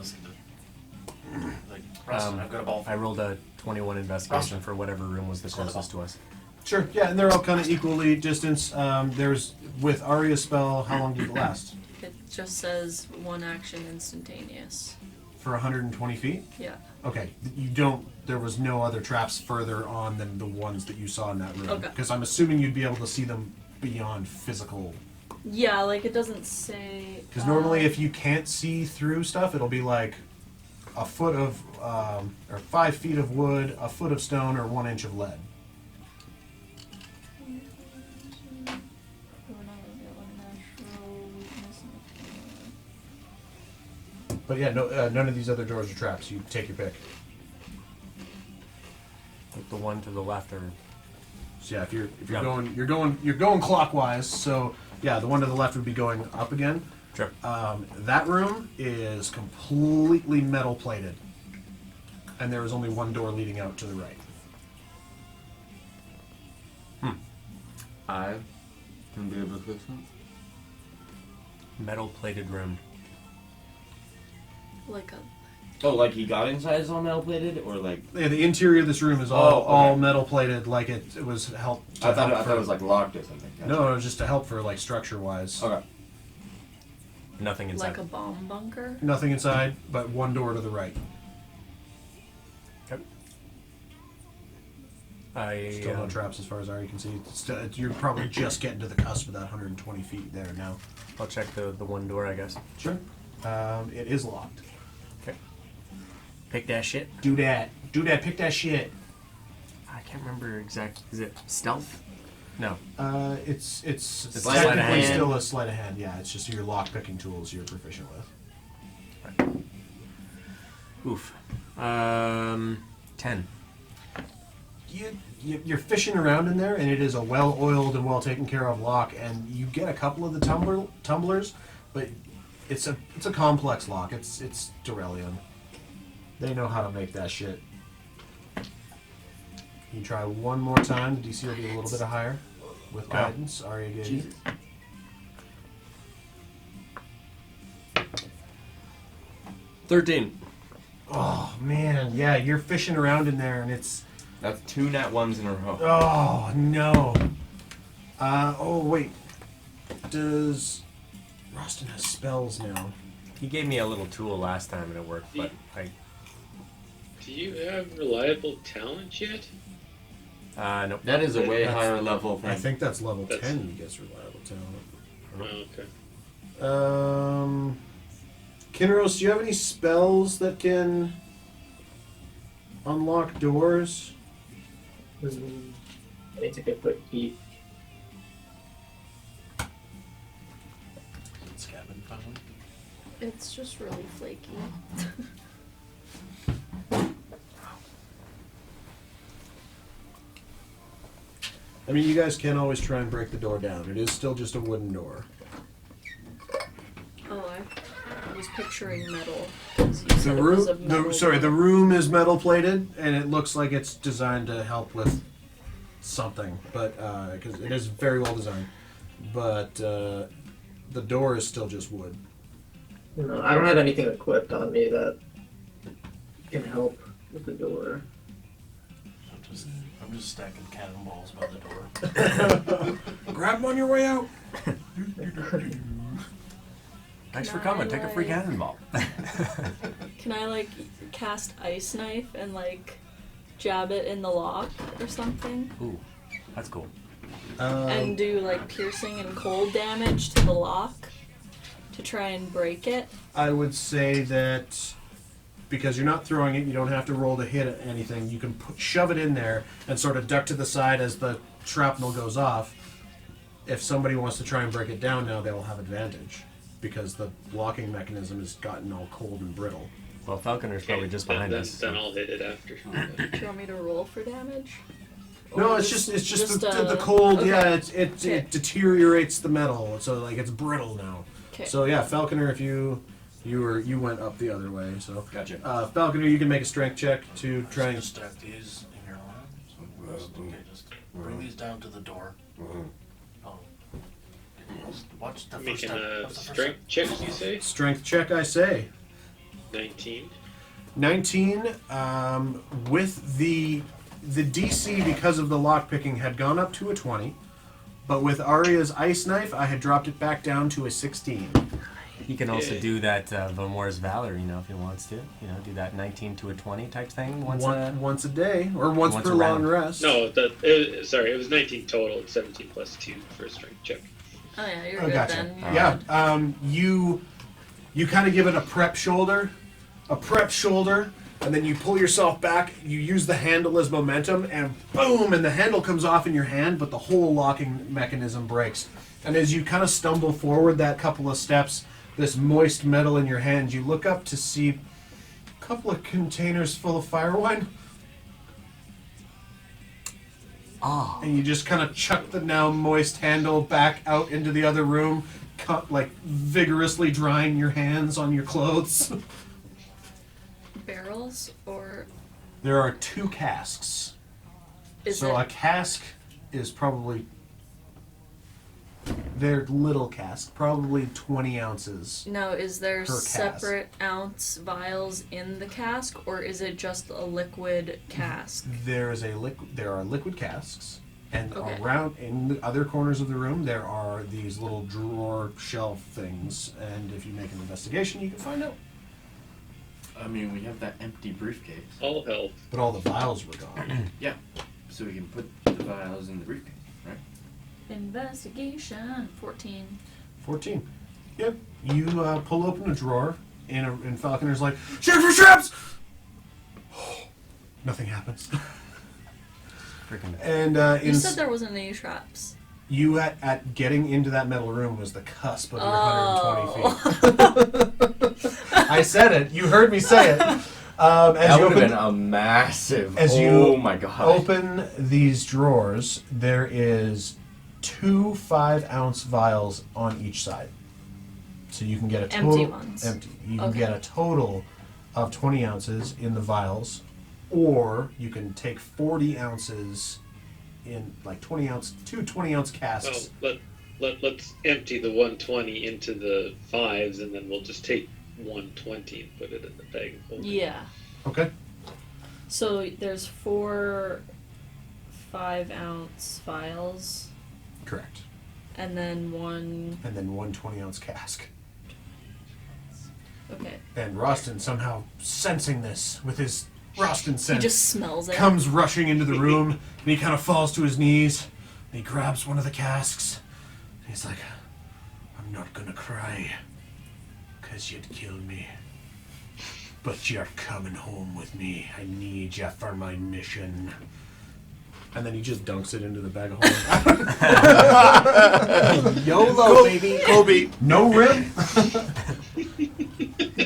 [SPEAKER 2] Like, Rustin, I've got a ball.
[SPEAKER 1] I rolled a 21 investigation for whatever room was the
[SPEAKER 2] Just hold
[SPEAKER 1] closest
[SPEAKER 2] the
[SPEAKER 1] to us.
[SPEAKER 3] Sure. Yeah, and they're all kind of equally distanced. There's with Arya's spell. How long did it last?
[SPEAKER 5] It just says one action instantaneous.
[SPEAKER 3] For 120 feet.
[SPEAKER 5] Yeah.
[SPEAKER 3] Okay, you don't. There was no other traps further on than the ones that you saw in that room.
[SPEAKER 5] Okay.
[SPEAKER 3] Because I'm assuming you'd be able to see them beyond physical.
[SPEAKER 5] Yeah, like it doesn't say.
[SPEAKER 3] Because normally, if you can't see through stuff, it'll be like a foot of, or 5 feet of wood, a foot of stone, or 1 inch of lead. But yeah, no, none of these other doors are traps. You take your pick.
[SPEAKER 1] Like the one to the left or
[SPEAKER 3] So yeah, if you're
[SPEAKER 1] Yeah.
[SPEAKER 3] going clockwise. So yeah, the one to the left would be going up again.
[SPEAKER 1] Sure.
[SPEAKER 3] That room is completely metal plated, and there is only one door leading out to the right.
[SPEAKER 8] I can be able to fix it.
[SPEAKER 1] Metal plated room.
[SPEAKER 5] Like a.
[SPEAKER 10] Oh, like he got inside is all metal plated, or like
[SPEAKER 3] Yeah, the interior of this room is all,
[SPEAKER 10] Oh, okay.
[SPEAKER 3] all metal plated, like it was helped.
[SPEAKER 10] I thought it was like locked or something. Gotcha.
[SPEAKER 3] No, it was just to help for like structure wise.
[SPEAKER 10] Okay.
[SPEAKER 1] Nothing inside.
[SPEAKER 5] Like a bomb bunker?
[SPEAKER 3] Nothing inside, but one door to the right.
[SPEAKER 1] Okay. I
[SPEAKER 3] Still no traps as far as you can see. You're probably just getting to the cusp of that 120 feet there now.
[SPEAKER 1] I'll check the one door, I guess.
[SPEAKER 3] Sure. It is locked.
[SPEAKER 1] Okay. Pick that shit.
[SPEAKER 3] Do that. Do that. Pick that shit.
[SPEAKER 1] I can't remember exact. Is it stealth? No.
[SPEAKER 3] It's
[SPEAKER 1] sleight of
[SPEAKER 3] technically
[SPEAKER 1] hand.
[SPEAKER 3] still a sleight of hand. Yeah, it's just your lock picking tools you're proficient with.
[SPEAKER 1] Oof. 10.
[SPEAKER 3] You're fishing around in there, and it is a well-oiled and well-taken-care of lock, and you get a couple of the tumblers, but it's a complex lock. It's Derelium. They know how to make that shit. You try one more time. The DC will be a little bit higher with guidance. Arya gave you.
[SPEAKER 1] 13.
[SPEAKER 3] Oh man, yeah, you're fishing around in there, and it's.
[SPEAKER 10] That's 2 nat 1s in a row.
[SPEAKER 3] Oh no. Oh wait. Does Rostin has spells now?
[SPEAKER 1] He gave me a little tool last time and it worked, but
[SPEAKER 6] Do you have reliable talent yet?
[SPEAKER 1] nope.
[SPEAKER 8] That is a way
[SPEAKER 3] That's-
[SPEAKER 8] higher level
[SPEAKER 3] I
[SPEAKER 8] thing.
[SPEAKER 3] think that's level
[SPEAKER 6] That's-
[SPEAKER 3] 10 he gets reliable talent.
[SPEAKER 6] Oh, okay.
[SPEAKER 3] Kinros, do you have any spells that can unlock doors?
[SPEAKER 9] I need to get quick eat.
[SPEAKER 2] It's cabin finally.
[SPEAKER 5] It's just really flaky.
[SPEAKER 3] I mean, you guys can always try and break the door down. It is still just a wooden door.
[SPEAKER 5] Oh, I was picturing metal. 'Cause you said
[SPEAKER 3] The
[SPEAKER 5] it was a
[SPEAKER 3] room,
[SPEAKER 5] metal
[SPEAKER 3] the room is metal plated, and it looks like it's designed to help with something, but because it is very well designed. But the door is still just wood.
[SPEAKER 9] No, I don't have anything equipped on me that can help with the door.
[SPEAKER 2] I'm just stacking cannonballs by the door.
[SPEAKER 3] Grab them on your way out.
[SPEAKER 1] Thanks for
[SPEAKER 5] Can
[SPEAKER 1] coming.
[SPEAKER 5] I,
[SPEAKER 1] Take a free
[SPEAKER 5] like-
[SPEAKER 1] cannonball.
[SPEAKER 5] Can I like cast ice knife and like jab it in the lock or something?
[SPEAKER 1] Ooh, that's cool.
[SPEAKER 5] And do like piercing and cold damage to the lock to try and break it?
[SPEAKER 3] I would say that because you're not throwing it, you don't have to roll to hit anything. You can shove it in there and sort of duck to the side as the shrapnel goes off. If somebody wants to try and break it down now, they'll have advantage because the locking mechanism has gotten all cold and brittle.
[SPEAKER 1] Well, Falconer's probably just behind
[SPEAKER 6] then,
[SPEAKER 1] us.
[SPEAKER 6] Then I'll hit it after.
[SPEAKER 5] Do you want me to roll for damage?
[SPEAKER 3] No,
[SPEAKER 5] Or
[SPEAKER 3] it's just the cold.
[SPEAKER 5] okay.
[SPEAKER 3] Yeah,
[SPEAKER 5] Okay.
[SPEAKER 3] it deteriorates the metal, so like it's brittle now.
[SPEAKER 5] Okay.
[SPEAKER 3] So yeah, Falconer, if you went up the other way, so
[SPEAKER 10] Gotcha.
[SPEAKER 3] Falconer, you can make a strength check to try and.
[SPEAKER 2] Just stack these in your arms. Okay, just bring these down to the door. Oh. What's the first
[SPEAKER 6] Making
[SPEAKER 2] step?
[SPEAKER 6] a
[SPEAKER 2] What's the first
[SPEAKER 6] strength check, you say?
[SPEAKER 3] Strength check, I say.
[SPEAKER 6] 19.
[SPEAKER 3] 19 with the DC because of the lockpicking had gone up to a 20, but with Arya's ice knife, I had dropped it back down to a 16.
[SPEAKER 1] He can also
[SPEAKER 6] Yeah.
[SPEAKER 1] do that Vomor's Valor, if he wants to. Do that 19 to a 20 type thing once
[SPEAKER 3] Once a day or once
[SPEAKER 1] Once
[SPEAKER 3] per
[SPEAKER 1] a
[SPEAKER 3] long
[SPEAKER 1] round.
[SPEAKER 3] rest.
[SPEAKER 6] No, sorry, it was 19 total. It's 17 plus 2 for a strength check.
[SPEAKER 5] Oh yeah, you're
[SPEAKER 3] Oh,
[SPEAKER 5] good
[SPEAKER 3] gotcha.
[SPEAKER 5] then.
[SPEAKER 3] Yeah, you kind of give it a prep shoulder, and then you pull yourself back. You use the handle as momentum, and boom, and the handle comes off in your hand, but the whole locking mechanism breaks. And as you kind of stumble forward that couple of steps, this moist metal in your hand, you look up to see a couple of containers full of fire wine.
[SPEAKER 4] Oh.
[SPEAKER 3] and you just kind of chuck the now moist handle back out into the other room, like vigorously drying your hands on your clothes.
[SPEAKER 5] Barrels or
[SPEAKER 3] There are 2 casks.
[SPEAKER 5] is
[SPEAKER 3] So
[SPEAKER 5] it?
[SPEAKER 3] a cask is probably, they're little casks, probably 20 ounces.
[SPEAKER 5] No, is there
[SPEAKER 3] per cask.
[SPEAKER 5] separate ounce vials in the cask, or is it just a liquid cask?
[SPEAKER 3] There are liquid casks, and
[SPEAKER 5] Okay.
[SPEAKER 3] around in the other corners of the room there are these little drawer shelf things. And if you make an investigation, you can find out.
[SPEAKER 10] I mean, we have that empty briefcase.
[SPEAKER 6] All health.
[SPEAKER 3] But all the vials were gone.
[SPEAKER 10] So we can put the vials in the briefcase, right?
[SPEAKER 5] Investigation 14.
[SPEAKER 3] 14. Yep. You pull open a drawer, and Falconer's like, "Check for traps!" Nothing happens.
[SPEAKER 1] Freaking.
[SPEAKER 3] And
[SPEAKER 5] You said there wasn't any traps.
[SPEAKER 3] you at getting into that metal room was the cusp of your
[SPEAKER 5] Oh.
[SPEAKER 3] 120 feet. I said it. You heard me say it. As
[SPEAKER 10] That
[SPEAKER 3] you
[SPEAKER 10] would have
[SPEAKER 3] open,
[SPEAKER 10] been a massive.
[SPEAKER 3] as you
[SPEAKER 10] oh my god.
[SPEAKER 3] open these drawers, there is 2 5-ounce vials on each side. So you can get a total
[SPEAKER 5] Empty ones.
[SPEAKER 3] empty. You can
[SPEAKER 5] Okay.
[SPEAKER 3] get a total of 20 ounces in the vials, or you can take 40 ounces in like 2 20-ounce casks.
[SPEAKER 6] Well, let's empty the 120 into the 5s, and then we'll just take 120 and put it in the bag. of holding.
[SPEAKER 5] Yeah.
[SPEAKER 3] Okay.
[SPEAKER 5] So there's 4 5-ounce vials,
[SPEAKER 3] Correct.
[SPEAKER 5] and then 1.
[SPEAKER 3] And then 1 20-ounce cask.
[SPEAKER 5] Okay.
[SPEAKER 3] And Rostin, somehow sensing this with his Rostin
[SPEAKER 5] He
[SPEAKER 3] sense,
[SPEAKER 5] just smells it.
[SPEAKER 3] comes rushing into the room, and he kind of falls to his knees, and he grabs one of the casks, and he's like, "I'm not gonna cry, 'cause you'd kill me. But you're coming home with me. I need you for my mission." And then he just dunks it into the bag of holding.
[SPEAKER 4] YOLO, baby.
[SPEAKER 3] Kobe, no rim.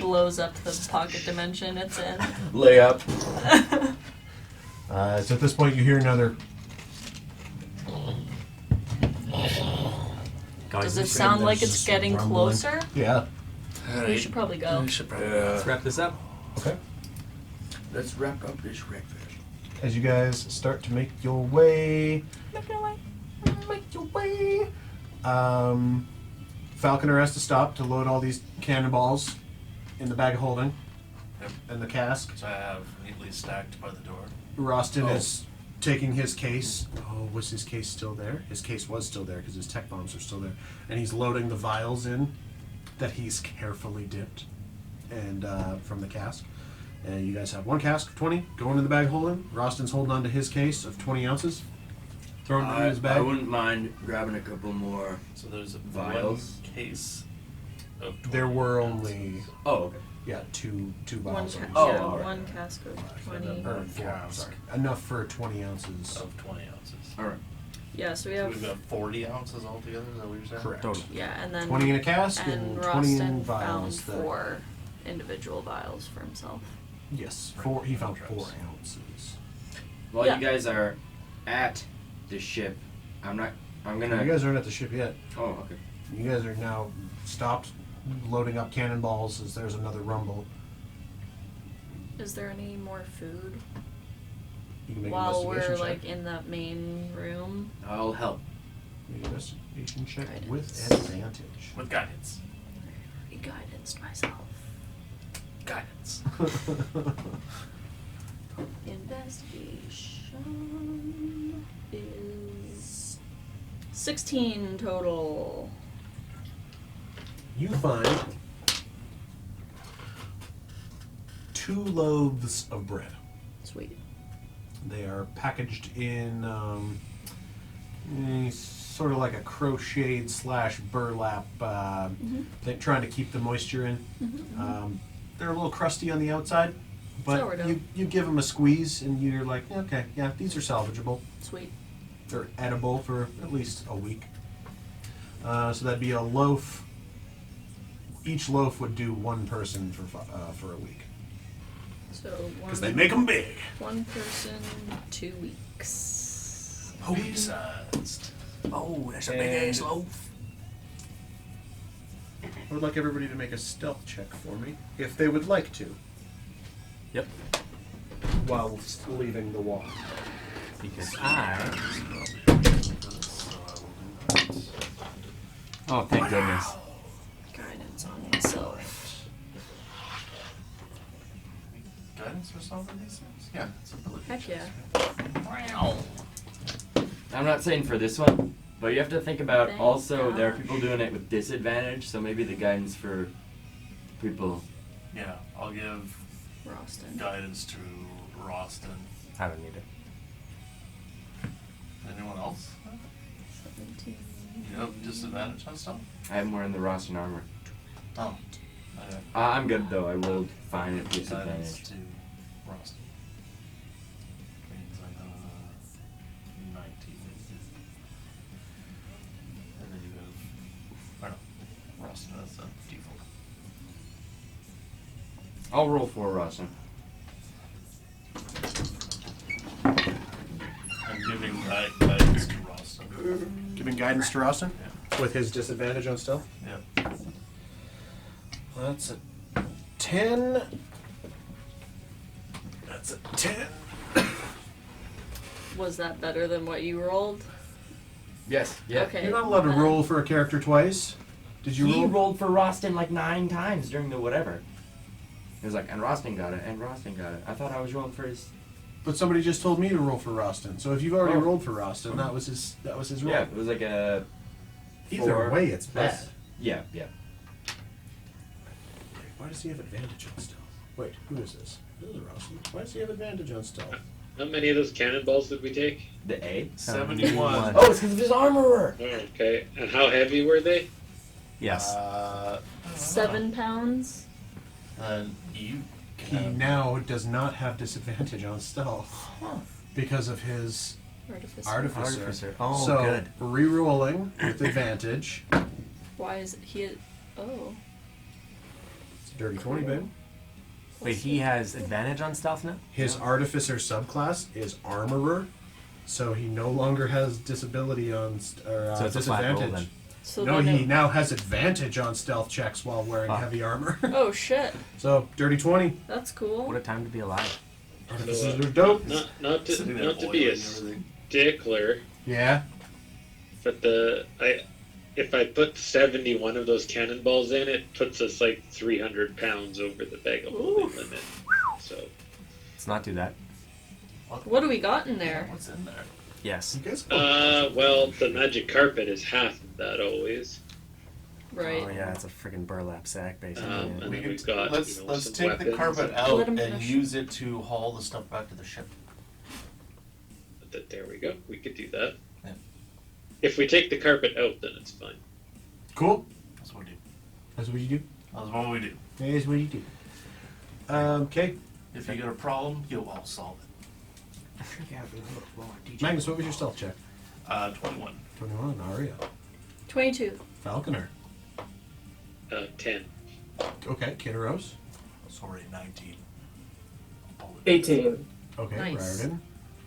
[SPEAKER 5] Blows up the pocket dimension it's in.
[SPEAKER 10] Lay up.
[SPEAKER 3] So at this point, you hear another.
[SPEAKER 5] Does it sound like it's getting
[SPEAKER 3] rumbling.
[SPEAKER 5] closer?
[SPEAKER 3] Yeah.
[SPEAKER 5] We should probably go.
[SPEAKER 1] Let's wrap this up.
[SPEAKER 3] Okay.
[SPEAKER 4] Let's wrap up this breakfast.
[SPEAKER 3] As you guys start to make your way, Falconer has to stop to load all these cannonballs in the bag of holding
[SPEAKER 2] Yep.
[SPEAKER 3] and the cask.
[SPEAKER 2] So I have neatly stacked by the door.
[SPEAKER 3] Rostin is taking his case. Oh, was his case still there? His case was still there because his tech bombs are still there. And he's loading the vials in that he's carefully dipped and from the cask. And you guys have 1 cask of 20 going in the bag of holding. Rostin's holding on to his case of 20 ounces. Throwing it in his
[SPEAKER 4] I
[SPEAKER 3] bag.
[SPEAKER 4] wouldn't mind grabbing a couple more.
[SPEAKER 2] So there's
[SPEAKER 4] Vials?
[SPEAKER 2] 1 case of 20
[SPEAKER 3] There were
[SPEAKER 2] ounces.
[SPEAKER 3] only,
[SPEAKER 4] Oh, okay.
[SPEAKER 3] yeah, two
[SPEAKER 5] One,
[SPEAKER 3] vials.
[SPEAKER 5] ca-
[SPEAKER 4] Oh,
[SPEAKER 5] yeah,
[SPEAKER 4] alright.
[SPEAKER 5] 1 cask of 20.
[SPEAKER 3] Or 4, sorry. Enough for 20 ounces.
[SPEAKER 2] Of 20 ounces.
[SPEAKER 4] Alright.
[SPEAKER 5] Yeah, so we
[SPEAKER 2] So
[SPEAKER 5] have.
[SPEAKER 2] we've got 40 ounces altogether, is that what you're saying?
[SPEAKER 3] Correct.
[SPEAKER 1] Total.
[SPEAKER 5] Yeah, and then.
[SPEAKER 3] 20 in a cask
[SPEAKER 5] and
[SPEAKER 3] and 20 in
[SPEAKER 5] Rostin found
[SPEAKER 3] vials. that-
[SPEAKER 5] 4 individual vials for himself.
[SPEAKER 3] Yes, 4. He found 4
[SPEAKER 2] Traps.
[SPEAKER 3] ounces.
[SPEAKER 10] While
[SPEAKER 5] Yeah.
[SPEAKER 10] you guys are at the ship, I'm gonna.
[SPEAKER 3] You guys aren't at the ship yet.
[SPEAKER 10] Oh, okay.
[SPEAKER 3] You guys are now stopped loading up cannonballs as there's another rumble.
[SPEAKER 5] Is there any more food
[SPEAKER 3] You can make an
[SPEAKER 5] while
[SPEAKER 3] investigation
[SPEAKER 5] we're
[SPEAKER 3] check.
[SPEAKER 5] like in that main room?
[SPEAKER 10] I'll help.
[SPEAKER 3] Make an investigation check
[SPEAKER 5] Guidance.
[SPEAKER 3] with advantage.
[SPEAKER 2] With guidance.
[SPEAKER 5] Guidance myself.
[SPEAKER 2] Guidance.
[SPEAKER 5] Investigation is 16 total.
[SPEAKER 3] You find 2 loaves of bread.
[SPEAKER 5] Sweet.
[SPEAKER 3] They are packaged in sort of like a crocheted / burlap thing, trying to keep the moisture in. They're a little crusty on the outside, but
[SPEAKER 5] Sourdough.
[SPEAKER 3] you give them a squeeze and you're like, okay, yeah, these are salvageable.
[SPEAKER 5] Sweet.
[SPEAKER 3] They're edible for at least a week. So that'd be a loaf. Each loaf would do 1 person for a week.
[SPEAKER 5] So
[SPEAKER 3] Because they make them big.
[SPEAKER 5] 1 person, 2 weeks.
[SPEAKER 2] Pea-sized.
[SPEAKER 1] Oh, that's a
[SPEAKER 3] And-
[SPEAKER 1] big ass loaf.
[SPEAKER 3] I would like everybody to make a stealth check for me, if they would like to,
[SPEAKER 1] Yep.
[SPEAKER 3] while leaving the wall.
[SPEAKER 1] Because I.
[SPEAKER 8] Oh, thank goodness.
[SPEAKER 5] Guidance on myself.
[SPEAKER 2] Guidance or something these things? Yeah, it's ability.
[SPEAKER 5] Heck yeah.
[SPEAKER 8] I'm not saying for this one, but you have to think about
[SPEAKER 5] Thank
[SPEAKER 8] also there are
[SPEAKER 5] gosh.
[SPEAKER 8] people doing it with disadvantage, so maybe the guidance for people.
[SPEAKER 2] Yeah, I'll give
[SPEAKER 5] Roston.
[SPEAKER 2] guidance to Roston.
[SPEAKER 1] I don't need it.
[SPEAKER 2] Anyone else?
[SPEAKER 5] 17.
[SPEAKER 2] You have disadvantage on stuff?
[SPEAKER 8] I have more in the Roston armor.
[SPEAKER 2] Oh. Okay.
[SPEAKER 8] I'm good though. I rolled fine at
[SPEAKER 2] Guidance
[SPEAKER 8] disadvantage.
[SPEAKER 2] to Roston. Means I got 19. And then you have. Or no. Roston, that's the default.
[SPEAKER 8] I'll roll for Roston.
[SPEAKER 2] I'm giving guidance to Roston.
[SPEAKER 3] Giving guidance to Roston?
[SPEAKER 2] Yeah.
[SPEAKER 3] With his disadvantage on stealth?
[SPEAKER 2] Yep.
[SPEAKER 3] Well, that's a 10. That's a 10.
[SPEAKER 5] Was that better than what you rolled?
[SPEAKER 8] Yes. Yeah.
[SPEAKER 5] Okay.
[SPEAKER 3] You're not allowed to
[SPEAKER 5] then-
[SPEAKER 3] roll for a character twice. Did you
[SPEAKER 8] He
[SPEAKER 3] roll?
[SPEAKER 8] rolled for Roston like 9 times during the whatever. He was like, and Roston got it, and Roston got it. I thought I was rolling for his.
[SPEAKER 3] But somebody just told me to roll for Roston. So if you've already
[SPEAKER 8] Oh.
[SPEAKER 3] rolled for Roston, that was his roll.
[SPEAKER 8] Yeah, it was like a.
[SPEAKER 3] Either
[SPEAKER 8] 4
[SPEAKER 3] way, it's
[SPEAKER 8] plus-
[SPEAKER 3] bad.
[SPEAKER 8] Yeah, yeah.
[SPEAKER 3] Why does he have advantage on stealth? Wait, who is this? This is Roston. Why does he have advantage on stealth?
[SPEAKER 6] How many of those cannonballs did we take?
[SPEAKER 8] The A.
[SPEAKER 2] 71.
[SPEAKER 8] Oh, it's because of his armorer.
[SPEAKER 6] Oh, okay. And how heavy were they?
[SPEAKER 1] Yes.
[SPEAKER 5] 7 pounds.
[SPEAKER 2] And you
[SPEAKER 3] He
[SPEAKER 2] can.
[SPEAKER 3] now does not have disadvantage on stealth because of his
[SPEAKER 5] Artificer.
[SPEAKER 3] artificer.
[SPEAKER 1] Oh,
[SPEAKER 3] so,
[SPEAKER 1] good.
[SPEAKER 3] re-rolling with advantage.
[SPEAKER 5] Why is he? Oh.
[SPEAKER 3] It's a dirty 20, babe.
[SPEAKER 1] Wait, he has advantage on stealth now?
[SPEAKER 3] His artificer subclass is armorer, so he no longer has disability on
[SPEAKER 1] So it's a flat roll
[SPEAKER 3] disadvantage.
[SPEAKER 1] then.
[SPEAKER 5] So
[SPEAKER 3] No,
[SPEAKER 5] then
[SPEAKER 3] he
[SPEAKER 5] it-
[SPEAKER 3] now has advantage on stealth checks while wearing
[SPEAKER 1] Fuck.
[SPEAKER 3] heavy armor.
[SPEAKER 5] Oh shit.
[SPEAKER 3] So, dirty 20.
[SPEAKER 5] That's cool.
[SPEAKER 1] What a time to be alive.
[SPEAKER 3] Artificers are dope.
[SPEAKER 6] Not
[SPEAKER 2] Sitting there
[SPEAKER 6] to be a
[SPEAKER 2] boiling everything.
[SPEAKER 6] stickler,
[SPEAKER 3] Yeah.
[SPEAKER 6] but if I put 71 of those cannonballs in, it puts us like 300 pounds over the bag of holding limit. So
[SPEAKER 1] Let's not do that.
[SPEAKER 5] What do we got in there?
[SPEAKER 2] What's in there?
[SPEAKER 1] Yes.
[SPEAKER 3] You guys
[SPEAKER 6] well, the magic carpet is half of that always.
[SPEAKER 5] Right.
[SPEAKER 1] Oh yeah, it's a freaking burlap sack basically.
[SPEAKER 6] And
[SPEAKER 1] yeah.
[SPEAKER 6] then
[SPEAKER 2] We
[SPEAKER 6] we've
[SPEAKER 2] can,
[SPEAKER 6] got
[SPEAKER 2] let's
[SPEAKER 6] some
[SPEAKER 2] take the
[SPEAKER 6] weapons.
[SPEAKER 2] carpet
[SPEAKER 5] Let
[SPEAKER 2] out
[SPEAKER 5] him
[SPEAKER 2] and
[SPEAKER 5] finish.
[SPEAKER 2] use it to haul the stuff back to the ship.
[SPEAKER 6] There we go. We could do that.
[SPEAKER 2] Yeah.
[SPEAKER 6] If we take the carpet out, then it's fine.
[SPEAKER 3] Cool.
[SPEAKER 2] That's what we do.
[SPEAKER 3] That's what you do.
[SPEAKER 2] That's what we do.
[SPEAKER 3] That is what you do. Okay.
[SPEAKER 2] If you got a problem, you'll all solve it.
[SPEAKER 3] Magnus, what was your stealth check?
[SPEAKER 2] 21.
[SPEAKER 3] 21. Aria.
[SPEAKER 5] 22.
[SPEAKER 3] Falconer.
[SPEAKER 6] 10.
[SPEAKER 3] Okay. Kidderos.
[SPEAKER 2] It's already 19.
[SPEAKER 9] 18.
[SPEAKER 3] Okay.
[SPEAKER 5] Nice.
[SPEAKER 3] Raritan.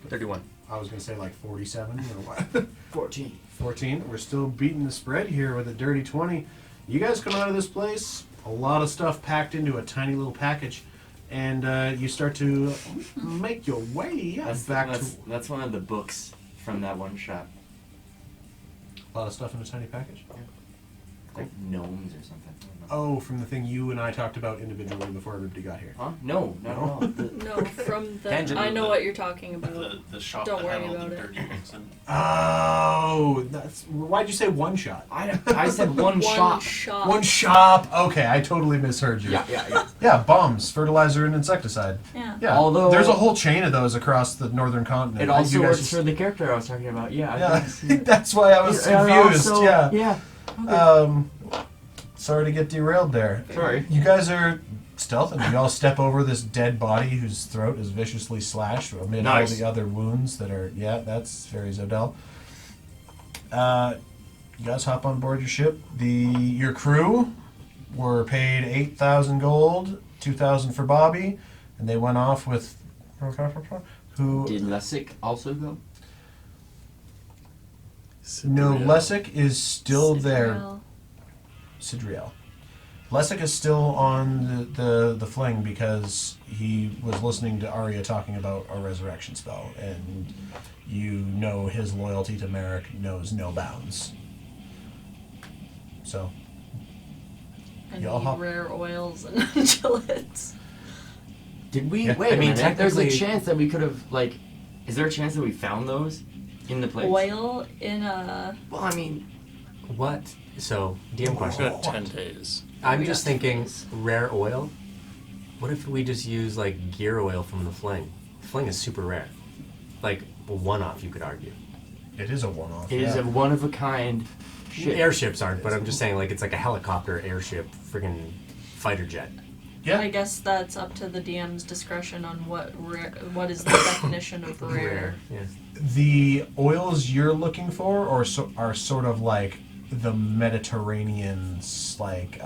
[SPEAKER 1] 31.
[SPEAKER 3] I was going to say like 47 or what?
[SPEAKER 8] 14.
[SPEAKER 3] 14. We're still beating the spread here with a dirty 20. You guys come out of this place, a lot of stuff packed into a tiny little package, and you start to make your way back to
[SPEAKER 8] That's one of the books from that one shop.
[SPEAKER 3] a lot of stuff in a tiny package.
[SPEAKER 8] Like gnomes or something.
[SPEAKER 3] Oh, from the thing you and I talked about individually before everybody got here.
[SPEAKER 8] Huh? No, not at all.
[SPEAKER 5] No, from the.
[SPEAKER 1] Tangent.
[SPEAKER 5] I know what you're talking about.
[SPEAKER 2] The shop
[SPEAKER 5] Don't
[SPEAKER 2] that had
[SPEAKER 5] worry
[SPEAKER 2] all
[SPEAKER 5] about
[SPEAKER 2] the
[SPEAKER 5] it.
[SPEAKER 2] dirty books in.
[SPEAKER 3] Oh, that's why'd you say one shot?
[SPEAKER 8] I said one shop.
[SPEAKER 5] shot.
[SPEAKER 3] One shop. Okay, I totally misheard you.
[SPEAKER 8] Yeah.
[SPEAKER 3] Yeah, bombs, fertilizer, and insecticide.
[SPEAKER 5] Yeah.
[SPEAKER 3] Yeah,
[SPEAKER 8] Although-
[SPEAKER 3] there's a whole chain of those across the northern continent.
[SPEAKER 8] It
[SPEAKER 3] I think
[SPEAKER 8] also
[SPEAKER 3] you guys
[SPEAKER 8] works for the character I was talking about. Yeah. I
[SPEAKER 3] Yeah,
[SPEAKER 8] think
[SPEAKER 3] that's why I was confused.
[SPEAKER 8] Yeah.
[SPEAKER 3] Sorry to get derailed there.
[SPEAKER 8] Sorry.
[SPEAKER 3] You guys are stealthing. You all step over this dead body whose throat is viciously slashed amid
[SPEAKER 8] Nice.
[SPEAKER 3] all the other wounds that are. Yeah, that's very Zodel. You guys hop on board your ship. Your crew were paid 8,000 gold, 2,000 for Bobby, and they went off with who.
[SPEAKER 8] Did Lessick also go?
[SPEAKER 3] No, Lessic is still there.
[SPEAKER 5] Sidriel.
[SPEAKER 3] Sidriel. Lessic is still on the fling because he was listening to Arya talking about a resurrection spell, and you know his loyalty to Merrick knows no bounds. So,
[SPEAKER 5] I
[SPEAKER 3] y'all
[SPEAKER 5] need
[SPEAKER 3] hop.
[SPEAKER 5] rare oils and undulates.
[SPEAKER 8] Did we?
[SPEAKER 3] Yeah.
[SPEAKER 8] Wait
[SPEAKER 1] I
[SPEAKER 8] a
[SPEAKER 1] mean,
[SPEAKER 8] minute. There's a
[SPEAKER 1] technically-
[SPEAKER 8] chance that we could have, like... Is there a chance that we found those in the place?
[SPEAKER 5] Oil in a...
[SPEAKER 8] Well, I mean...
[SPEAKER 1] What? So, DM question.
[SPEAKER 2] Got 10 days.
[SPEAKER 1] I'm
[SPEAKER 5] We
[SPEAKER 1] just
[SPEAKER 5] got
[SPEAKER 1] thinking
[SPEAKER 5] these.
[SPEAKER 1] rare oil. What if we just use like gear oil from the fling? Fling is super rare. Like a one-off, you could argue.
[SPEAKER 3] It is a one-off.
[SPEAKER 8] It is a one-of-a-kind ship.
[SPEAKER 1] Airships aren't, but I'm just saying like it's like a helicopter, airship, friggin' fighter jet.
[SPEAKER 3] Yeah.
[SPEAKER 5] I guess that's up to the DM's discretion on what is the definition of rare.
[SPEAKER 1] Yeah.
[SPEAKER 3] The oils you're looking for are sort of like the Mediterranean, like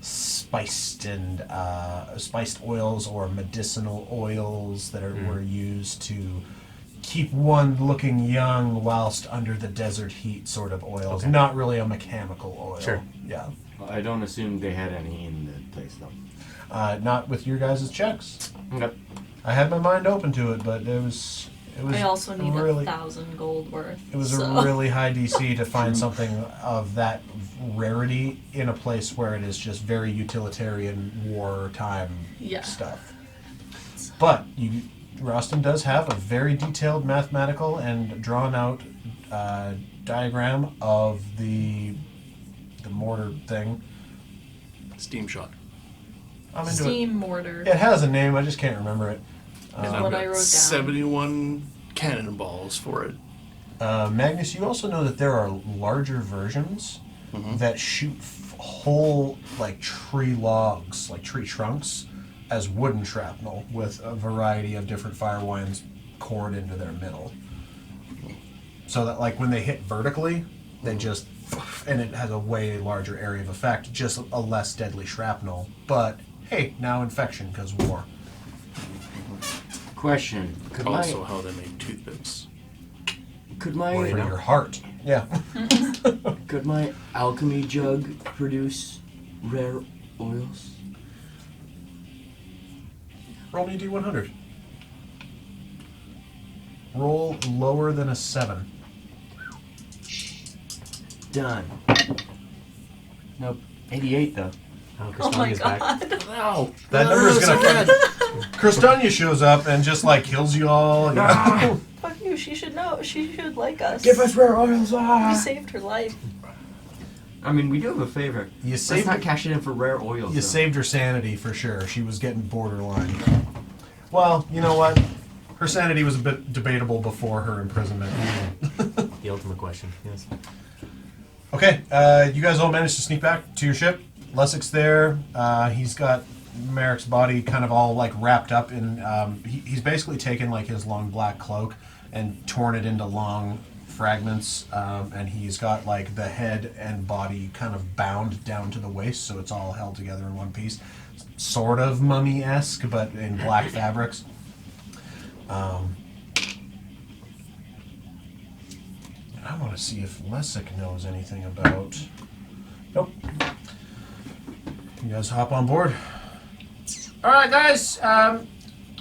[SPEAKER 3] spiced oils or medicinal oils that were used to keep one looking young whilst under the desert heat sort of oils.
[SPEAKER 1] Okay.
[SPEAKER 3] Not really a mechanical oil.
[SPEAKER 1] Sure.
[SPEAKER 3] Yeah.
[SPEAKER 8] I don't assume they had any in the place, though.
[SPEAKER 3] Not with your guys' checks.
[SPEAKER 8] Okay.
[SPEAKER 3] I had my mind open to it, but it was
[SPEAKER 5] I also need
[SPEAKER 3] really
[SPEAKER 5] 1,000 gold worth.
[SPEAKER 3] It was
[SPEAKER 5] so.
[SPEAKER 3] a really high DC to find something of that rarity in a place where it is just very utilitarian wartime
[SPEAKER 5] Yeah.
[SPEAKER 3] stuff. But Rostam does have a very detailed mathematical and drawn out diagram of the mortar thing.
[SPEAKER 2] Steam shot.
[SPEAKER 3] I'm into
[SPEAKER 5] Steam mortar.
[SPEAKER 3] it. It has a name, I just can't remember it.
[SPEAKER 2] And
[SPEAKER 5] Is
[SPEAKER 2] I've
[SPEAKER 5] what
[SPEAKER 2] got
[SPEAKER 5] I wrote down.
[SPEAKER 2] 71 cannonballs for it.
[SPEAKER 3] Magnus, you also know that there are larger versions that shoot whole like tree logs, like tree trunks, as wooden shrapnel with a variety of different fire wines cored into their middle. So that like when they hit vertically, they just, and it has a way larger area of effect, just a less deadly shrapnel. But hey, now infection because war.
[SPEAKER 8] Question. Could
[SPEAKER 2] Also how they make toothpicks.
[SPEAKER 8] Could
[SPEAKER 3] Or
[SPEAKER 8] my
[SPEAKER 3] for your heart. Yeah.
[SPEAKER 8] could my alchemy jug produce rare oils?
[SPEAKER 3] Roll me a D100. Roll lower than a 7.
[SPEAKER 8] Done. Nope. 88 though.
[SPEAKER 1] Oh,
[SPEAKER 5] Oh my
[SPEAKER 1] Kristania's back.
[SPEAKER 5] god.
[SPEAKER 8] No.
[SPEAKER 3] That number's gonna. Kristania shows up and just like kills you all.
[SPEAKER 5] Fuck you, she should know. She should like us.
[SPEAKER 8] Give us rare oils.
[SPEAKER 5] We saved her life.
[SPEAKER 8] I mean, we do have a favor.
[SPEAKER 3] You
[SPEAKER 8] Let's
[SPEAKER 3] saved.
[SPEAKER 8] not cash it in for rare oils.
[SPEAKER 3] You
[SPEAKER 8] though.
[SPEAKER 3] saved her sanity for sure. She was getting borderline. Well, you know what? Her sanity was a bit debatable before her imprisonment.
[SPEAKER 1] The ultimate question. Yes.
[SPEAKER 3] Okay, you guys all managed to sneak back to your ship. Lessic's there. He's got Merrick's body kind of all like wrapped up in. He's basically taken like his long black cloak and torn it into long fragments, and he's got like the head and body kind of bound down to the waist, so it's all held together in one piece. Sort of mummy-esque, but in black fabrics. I want to see if Lessic knows anything about. Nope. You guys hop on board.
[SPEAKER 7] Alright, guys,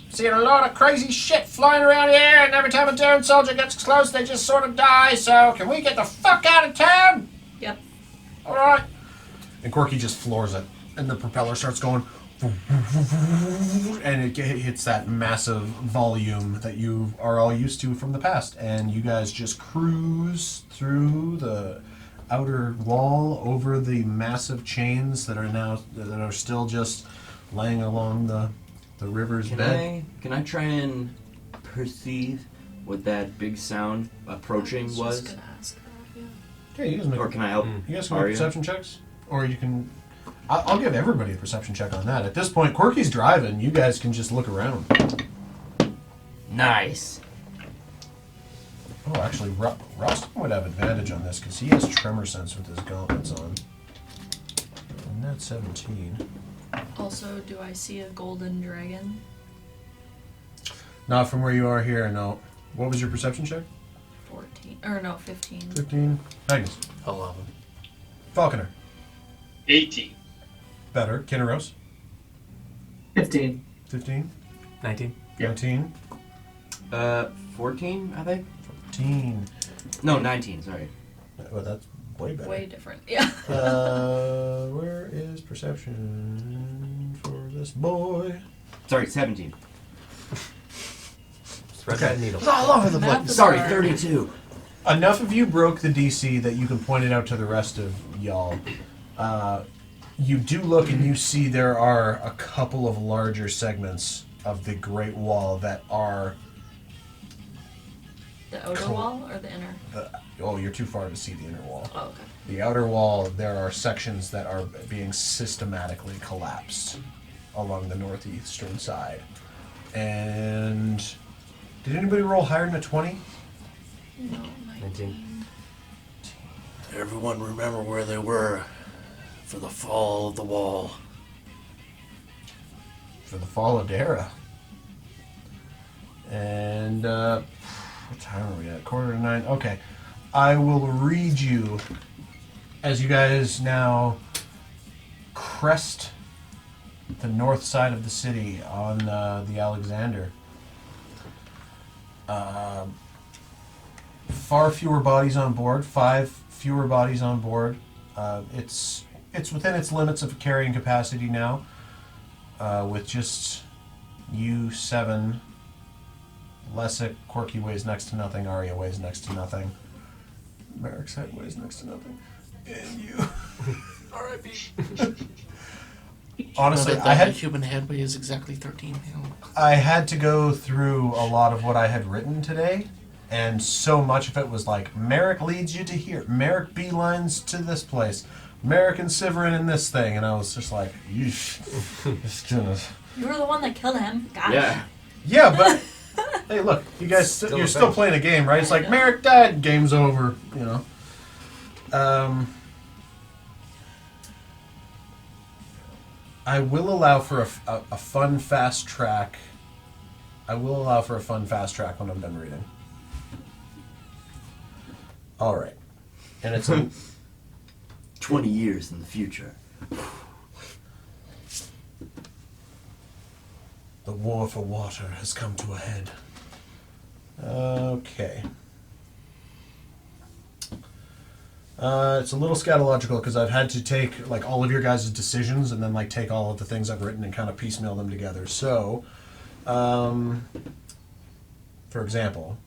[SPEAKER 7] seeing a lot of crazy shit flying around here, and every time a Terran soldier gets close, they just sort of die, so can we get the fuck out of town?
[SPEAKER 5] Yep.
[SPEAKER 7] Alright.
[SPEAKER 3] And Corky just floors it, and the propeller starts going, and it hits that massive volume that you are all used to from the past, and you guys just cruise through the outer wall over the massive chains that are still just laying along the river's bed.
[SPEAKER 8] Can I try and perceive what that big sound approaching
[SPEAKER 5] I was
[SPEAKER 8] was?
[SPEAKER 5] just gonna ask that, yeah.
[SPEAKER 3] Okay, you guys make
[SPEAKER 8] Or can I help?
[SPEAKER 3] you guys can make
[SPEAKER 8] Arya?
[SPEAKER 3] perception checks, or you can. I'll give everybody a perception check on that. At this point, Corky's driving. You guys can just look around.
[SPEAKER 8] Nice.
[SPEAKER 3] Oh, actually, Rostam would have advantage on this because he has tremor sense with his gauntlets on. And that's 17.
[SPEAKER 5] Also, do I see a golden dragon?
[SPEAKER 3] Not from where you are here, no. What was your perception check?
[SPEAKER 5] 14. Or no, 15.
[SPEAKER 3] 15. Magnus.
[SPEAKER 2] 11.
[SPEAKER 3] Falconer.
[SPEAKER 6] 18.
[SPEAKER 3] Better. Kinneros.
[SPEAKER 9] 15.
[SPEAKER 3] 15.
[SPEAKER 1] 19.
[SPEAKER 3] 19.
[SPEAKER 10] 14, I think?
[SPEAKER 3] 15.
[SPEAKER 10] No, 19, sorry.
[SPEAKER 3] Well, that's way better.
[SPEAKER 5] Way different. Yeah.
[SPEAKER 3] Where is perception for this boy?
[SPEAKER 10] Sorry, 17.
[SPEAKER 1] Thread
[SPEAKER 3] Okay.
[SPEAKER 1] that needle.
[SPEAKER 3] It's all over the
[SPEAKER 5] Math
[SPEAKER 3] place.
[SPEAKER 5] is
[SPEAKER 10] Sorry,
[SPEAKER 5] hard.
[SPEAKER 10] 32.
[SPEAKER 3] Enough of you broke the DC that you can point it out to the rest of y'all. You do look and you see there are a couple of larger segments of the Great Wall that are...
[SPEAKER 5] The outer
[SPEAKER 3] Cool.
[SPEAKER 5] wall or the inner?
[SPEAKER 3] you're too far to see the inner wall.
[SPEAKER 5] Oh, okay.
[SPEAKER 3] The outer wall, there are sections that are being systematically collapsed along the northeastern side. And did anybody roll higher than a 20?
[SPEAKER 5] No,
[SPEAKER 1] 19.
[SPEAKER 2] Everyone remember where they were for the fall of the wall.
[SPEAKER 3] For the fall of Derra. And what time are we at? 8:45. Okay. I will read you as you guys now crest the north side of the city on the Alexander. Far fewer bodies on board. 5 fewer bodies on board. It's within its limits of carrying capacity now. With just you 7. Lessick, Corky weighs next to nothing. Arya weighs next to nothing. Merrick's head weighs next to nothing. And you. R.I.P. Honestly,
[SPEAKER 2] Know that
[SPEAKER 3] I had
[SPEAKER 2] human head weighs exactly 13 pounds.
[SPEAKER 3] I had to go through a lot of what I had written today, and so much of it was like, Merrick leads you to here. Merrick beelines to this place. Merrick and Severin in this thing. And I was just like, yeesh. It's just...
[SPEAKER 5] You were the one that killed him. Gosh.
[SPEAKER 10] Yeah.
[SPEAKER 3] Yeah, but... Hey, look, you guys, you're still playing a game, right? It's like, Merrick died, game's over, you know. I will allow for a fun fast track. I will allow for a fun fast track when I'm done reading. All right. And it's a...
[SPEAKER 4] 20 years in the future.
[SPEAKER 3] The war for water has come to a head. Okay. It's a little scatological because I've had to take like all of your guys' decisions and then like take all of the things I've written and kind of piecemeal them together. So, for example,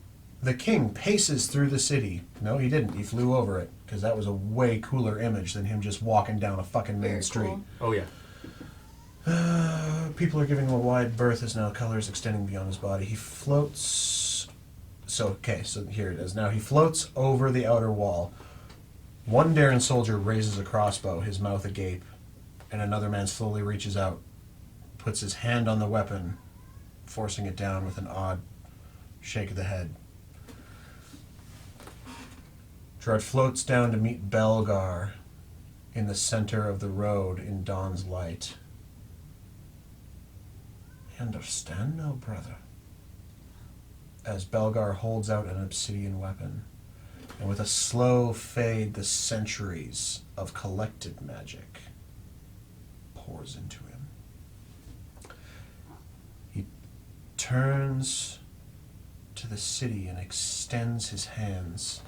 [SPEAKER 3] the king paces through the city. No, he didn't. He flew over it because that was a way cooler image than him just walking down a fucking main
[SPEAKER 5] Very
[SPEAKER 3] street.
[SPEAKER 5] cool.
[SPEAKER 1] Oh, yeah.
[SPEAKER 3] People are giving him a wide berth as now colors extending beyond his body. He floats. So here it is. Now he floats over the outer wall. One Darren soldier raises a crossbow, his mouth agape, and another man slowly reaches out, puts his hand on the weapon, forcing it down with an odd shake of the head. Gerard floats down to meet Belgar in the center of the road in dawn's light. I understand now, brother. As Belgar holds out an obsidian weapon, and with a slow fade, the centuries of collected magic pours into him. He turns to the city and extends his hands,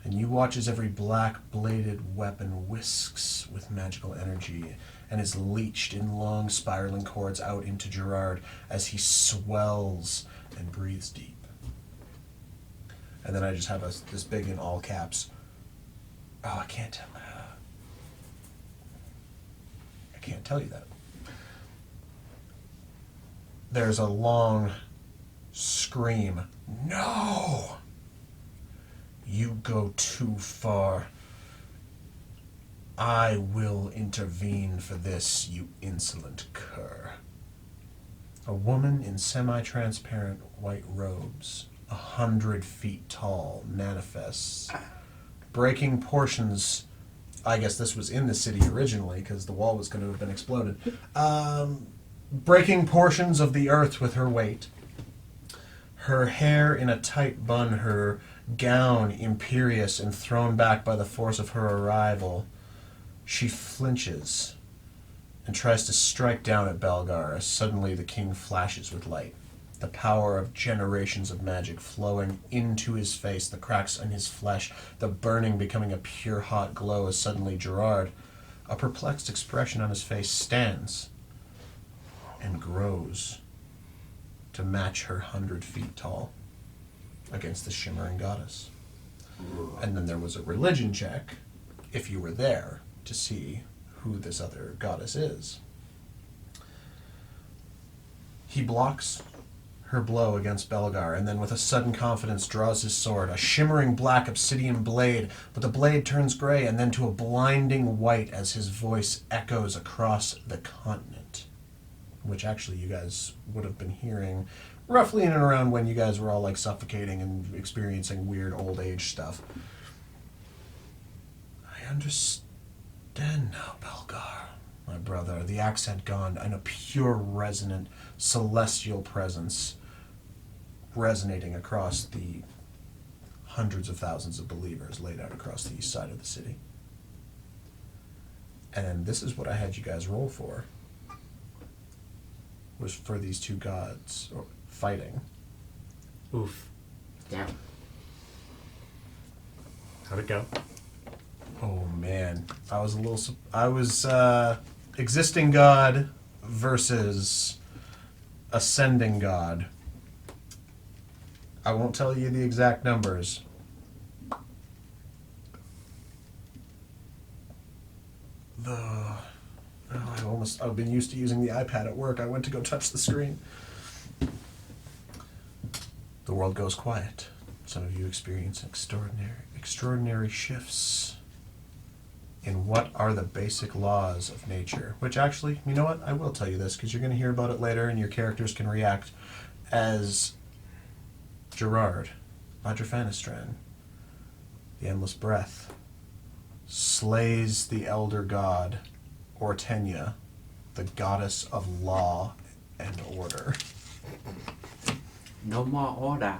[SPEAKER 3] and you watch as every black-bladed weapon whisks with magical energy and is leached in long spiraling cords out into Gerard as he swells and breathes deep. And then I just have this big in all caps. Oh, I can't tell you that. There's a long scream. No! You go too far. I will intervene for this, you insolent cur. A woman in semi-transparent white robes, 100 feet tall, manifests, breaking portions. I guess this was in the city originally because the wall was going to have been exploded. Breaking portions of the earth with her weight. her hair in a tight bun, her gown imperious and thrown back by the force of her arrival. She flinches and tries to strike down at Belgar as suddenly the king flashes with light. The power of generations of magic flowing into his face, the cracks in his flesh, the burning becoming a pure hot glow as suddenly Gerard, a perplexed expression on his face, stands and grows to match her 100 feet tall against the shimmering goddess. And then there was a religion check, if you were there, to see who this other goddess is. He blocks her blow against Belgar, and then with a sudden confidence draws his sword, a shimmering black obsidian blade, but the blade turns gray and then to a blinding white as his voice echoes across the continent, which actually you guys would have been hearing roughly in and around when you guys were all like suffocating and experiencing weird old age stuff. I understand now, Belgar, my brother, the accent gone, and a pure resonant celestial presence resonating across the hundreds of thousands of believers laid out across the east side of the city. And this is what I had you guys roll for, was for these two gods fighting.
[SPEAKER 1] Oof.
[SPEAKER 10] Damn.
[SPEAKER 1] How'd it go?
[SPEAKER 3] Oh man, I was existing god versus ascending god. I won't tell you the exact numbers. I've been used to using the iPad at work. I went to go touch the screen. The world goes quiet. Some of you experience extraordinary shifts in what are the basic laws of nature. Which actually, you know what? I will tell you this, because you're going to hear about it later and your characters can react. As Gerard, Ladrofanistran, the Endless Breath, slays the elder god, Ortenia, the goddess of law and order.
[SPEAKER 10] No more order.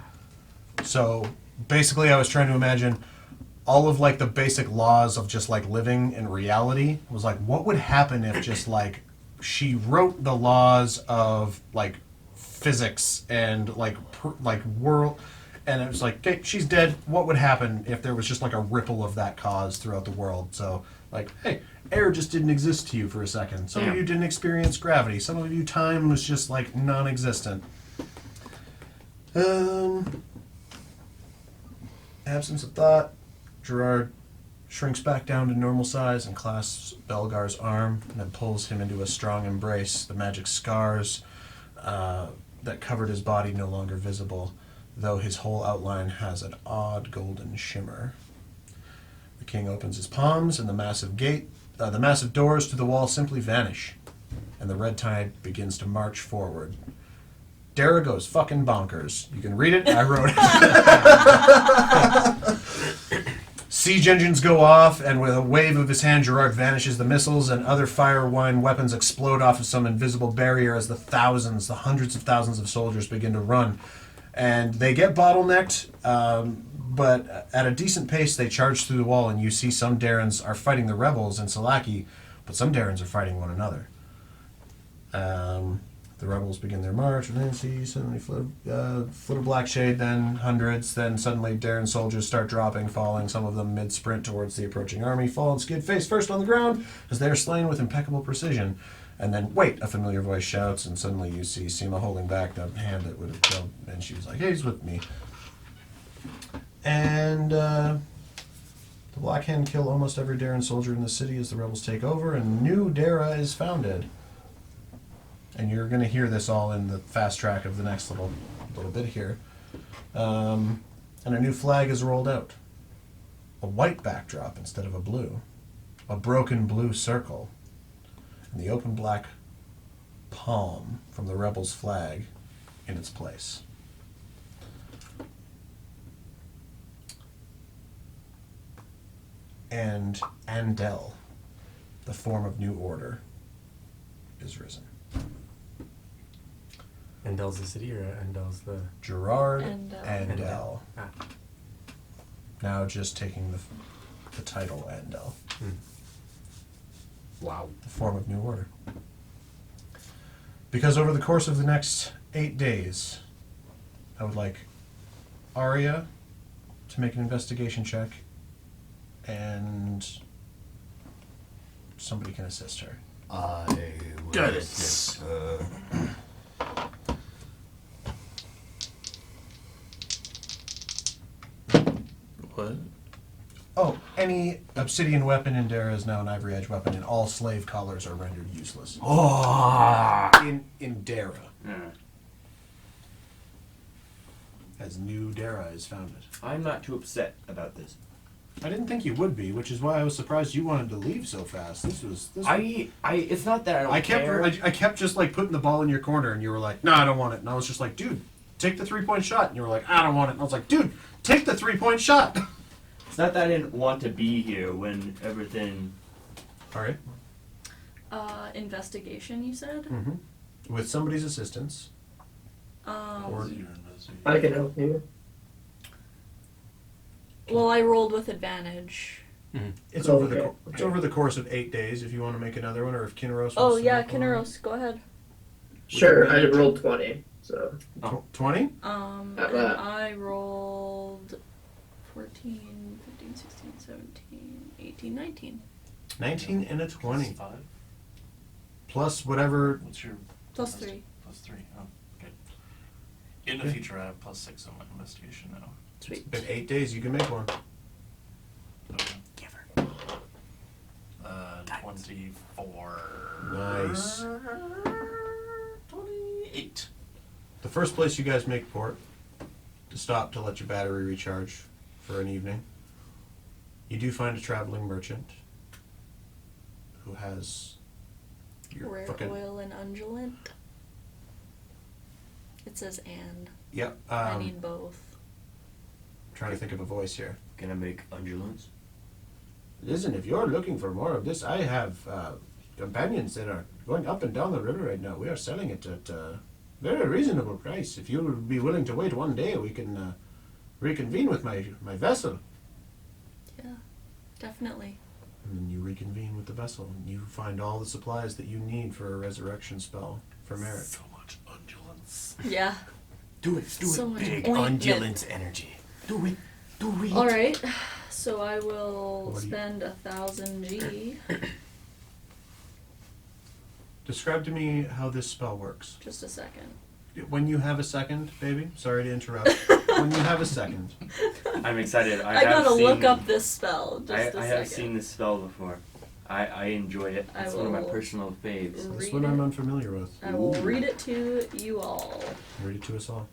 [SPEAKER 3] So basically I was trying to imagine all of like the basic laws of just like living in reality. Was like, what would happen if just like she wrote the laws of like physics and like world, and it was like, okay, she's dead. What would happen if there was just like a ripple of that cause throughout the world? So like, hey, air just didn't exist to you for a second. Some of you didn't experience gravity. Some of you time was just like non-existent. Absence of thought. Gerard shrinks back down to normal size and clasps Belgar's arm and then pulls him into a strong embrace. The magic scars that covered his body no longer visible, though his whole outline has an odd golden shimmer. The king opens his palms and the massive doors to the wall simply vanish, and the red tide begins to march forward. Derra goes fucking bonkers. You can read it. I wrote it. Siege engines go off, and with a wave of his hand, Gerard vanishes. The missiles and other fire-wine weapons explode off of some invisible barrier as the hundreds of thousands of soldiers begin to run. And they get bottlenecked, but at a decent pace, they charge through the wall, and you see some Darrans are fighting the rebels in Salaki, but some Darrans are fighting one another. The rebels begin their march, and then see suddenly flit of black shade, then hundreds, then suddenly Darran soldiers start dropping, falling, some of them mid-sprint towards the approaching army, fall and skid face first on the ground as they are slain with impeccable precision. And then, wait, a familiar voice shouts, and suddenly you see Seema holding back the hand that would have killed, and she was like, hey, he's with me. And the Black Hand kill almost every Darran soldier in the city as the rebels take over, and new Derra is founded. And you're going to hear this all in the fast track of the next little bit here. And a new flag is rolled out. A white backdrop instead of a blue. A broken blue circle. And the open black palm from the rebels' flag in its place. And Andel, the form of new order, is risen.
[SPEAKER 1] Endel's the city or Endel's the...
[SPEAKER 3] Gerard
[SPEAKER 5] Endel.
[SPEAKER 3] Endel.
[SPEAKER 1] Ah.
[SPEAKER 3] Now just taking the title Endel.
[SPEAKER 1] Wow.
[SPEAKER 3] The form of New Order. Because over the course of the next 8 days, I would like Arya to make an investigation check, and somebody can assist her.
[SPEAKER 4] I will
[SPEAKER 3] Got it.
[SPEAKER 4] assist.
[SPEAKER 2] What?
[SPEAKER 3] Oh, any obsidian weapon in Derra is now an ivory edge weapon, and all slave collars are rendered useless.
[SPEAKER 4] Oh,
[SPEAKER 3] In Derra,
[SPEAKER 8] Yeah.
[SPEAKER 3] as new Derra is founded.
[SPEAKER 10] I'm not too upset about this.
[SPEAKER 3] I didn't think you would be, which is why I was surprised you wanted to leave so fast. This was.
[SPEAKER 10] It's not that I don't care.
[SPEAKER 3] I kept just like putting the ball in your corner, and you were like, "No, I don't want it." And I was just like, "Dude, take the 3-point shot." And you were like, "I don't want it." And I was like, "Dude, take the 3-point shot."
[SPEAKER 8] It's not that I didn't want to be here when everything.
[SPEAKER 3] All right.
[SPEAKER 5] Investigation, you said?
[SPEAKER 3] Mm-hmm. With somebody's assistance.
[SPEAKER 2] Or
[SPEAKER 5] Um,
[SPEAKER 2] your investigation.
[SPEAKER 9] I can help you.
[SPEAKER 5] well, I rolled with advantage.
[SPEAKER 3] It's
[SPEAKER 9] Oh,
[SPEAKER 3] over the
[SPEAKER 9] okay,
[SPEAKER 3] it's
[SPEAKER 9] okay.
[SPEAKER 3] over the course of 8 days. If you want to make another one, or if Kinneros.
[SPEAKER 5] Oh,
[SPEAKER 3] wants to
[SPEAKER 5] yeah,
[SPEAKER 3] make one.
[SPEAKER 5] Kinneros, go ahead.
[SPEAKER 9] Sure, I rolled 20, so.
[SPEAKER 3] 20.
[SPEAKER 5] And
[SPEAKER 9] At that.
[SPEAKER 5] I rolled 14, 15, 16, 17, 18, 19.
[SPEAKER 3] 19 and a 20
[SPEAKER 2] Plus 5?
[SPEAKER 3] plus whatever.
[SPEAKER 2] What's your
[SPEAKER 5] Plus 3.
[SPEAKER 2] Plus 3. Oh, good. In the
[SPEAKER 3] Yeah.
[SPEAKER 2] future, I have plus 6 on my investigation now.
[SPEAKER 5] Sweet.
[SPEAKER 3] In 8 days, you can make one.
[SPEAKER 2] Okay.
[SPEAKER 1] Give her.
[SPEAKER 2] 24.
[SPEAKER 3] Nice.
[SPEAKER 2] 28.
[SPEAKER 3] The first place you guys make port to stop to let your battery recharge for an evening, you do find a traveling merchant who has your
[SPEAKER 5] Rare
[SPEAKER 3] fucking.
[SPEAKER 5] oil and undulant. It says and.
[SPEAKER 3] Yep.
[SPEAKER 5] I need both.
[SPEAKER 3] Trying to think of a voice here.
[SPEAKER 8] Can I make undulants?
[SPEAKER 3] Listen, if you're looking for more of this, I have companions that are going up and down the river right now. We are selling it at a very reasonable price. If you would be willing to wait one day, we can reconvene with my vessel.
[SPEAKER 5] Yeah, definitely.
[SPEAKER 3] And then you reconvene with the vessel, and you find all the supplies that you need for a resurrection spell for Merrick.
[SPEAKER 2] So much undulance.
[SPEAKER 5] Yeah.
[SPEAKER 1] Do it.
[SPEAKER 5] So much
[SPEAKER 1] Big
[SPEAKER 5] ointment.
[SPEAKER 1] undulance energy. Do it.
[SPEAKER 5] All right. So I will
[SPEAKER 3] What do you-
[SPEAKER 5] spend 1,000 G.
[SPEAKER 3] Describe to me how this spell works.
[SPEAKER 5] Just a second.
[SPEAKER 3] When you have a second, baby. Sorry to interrupt. When you have a second.
[SPEAKER 8] I'm excited.
[SPEAKER 5] I
[SPEAKER 8] have
[SPEAKER 5] gotta
[SPEAKER 8] seen,
[SPEAKER 5] look up this spell. Just
[SPEAKER 8] I
[SPEAKER 5] a second.
[SPEAKER 8] have seen this spell before. I enjoy it.
[SPEAKER 5] I
[SPEAKER 8] It's one of my
[SPEAKER 5] will
[SPEAKER 8] personal faves.
[SPEAKER 3] This
[SPEAKER 5] Read
[SPEAKER 3] one I'm
[SPEAKER 5] it.
[SPEAKER 3] unfamiliar with.
[SPEAKER 5] I will read it to you all.
[SPEAKER 3] Read it to us all.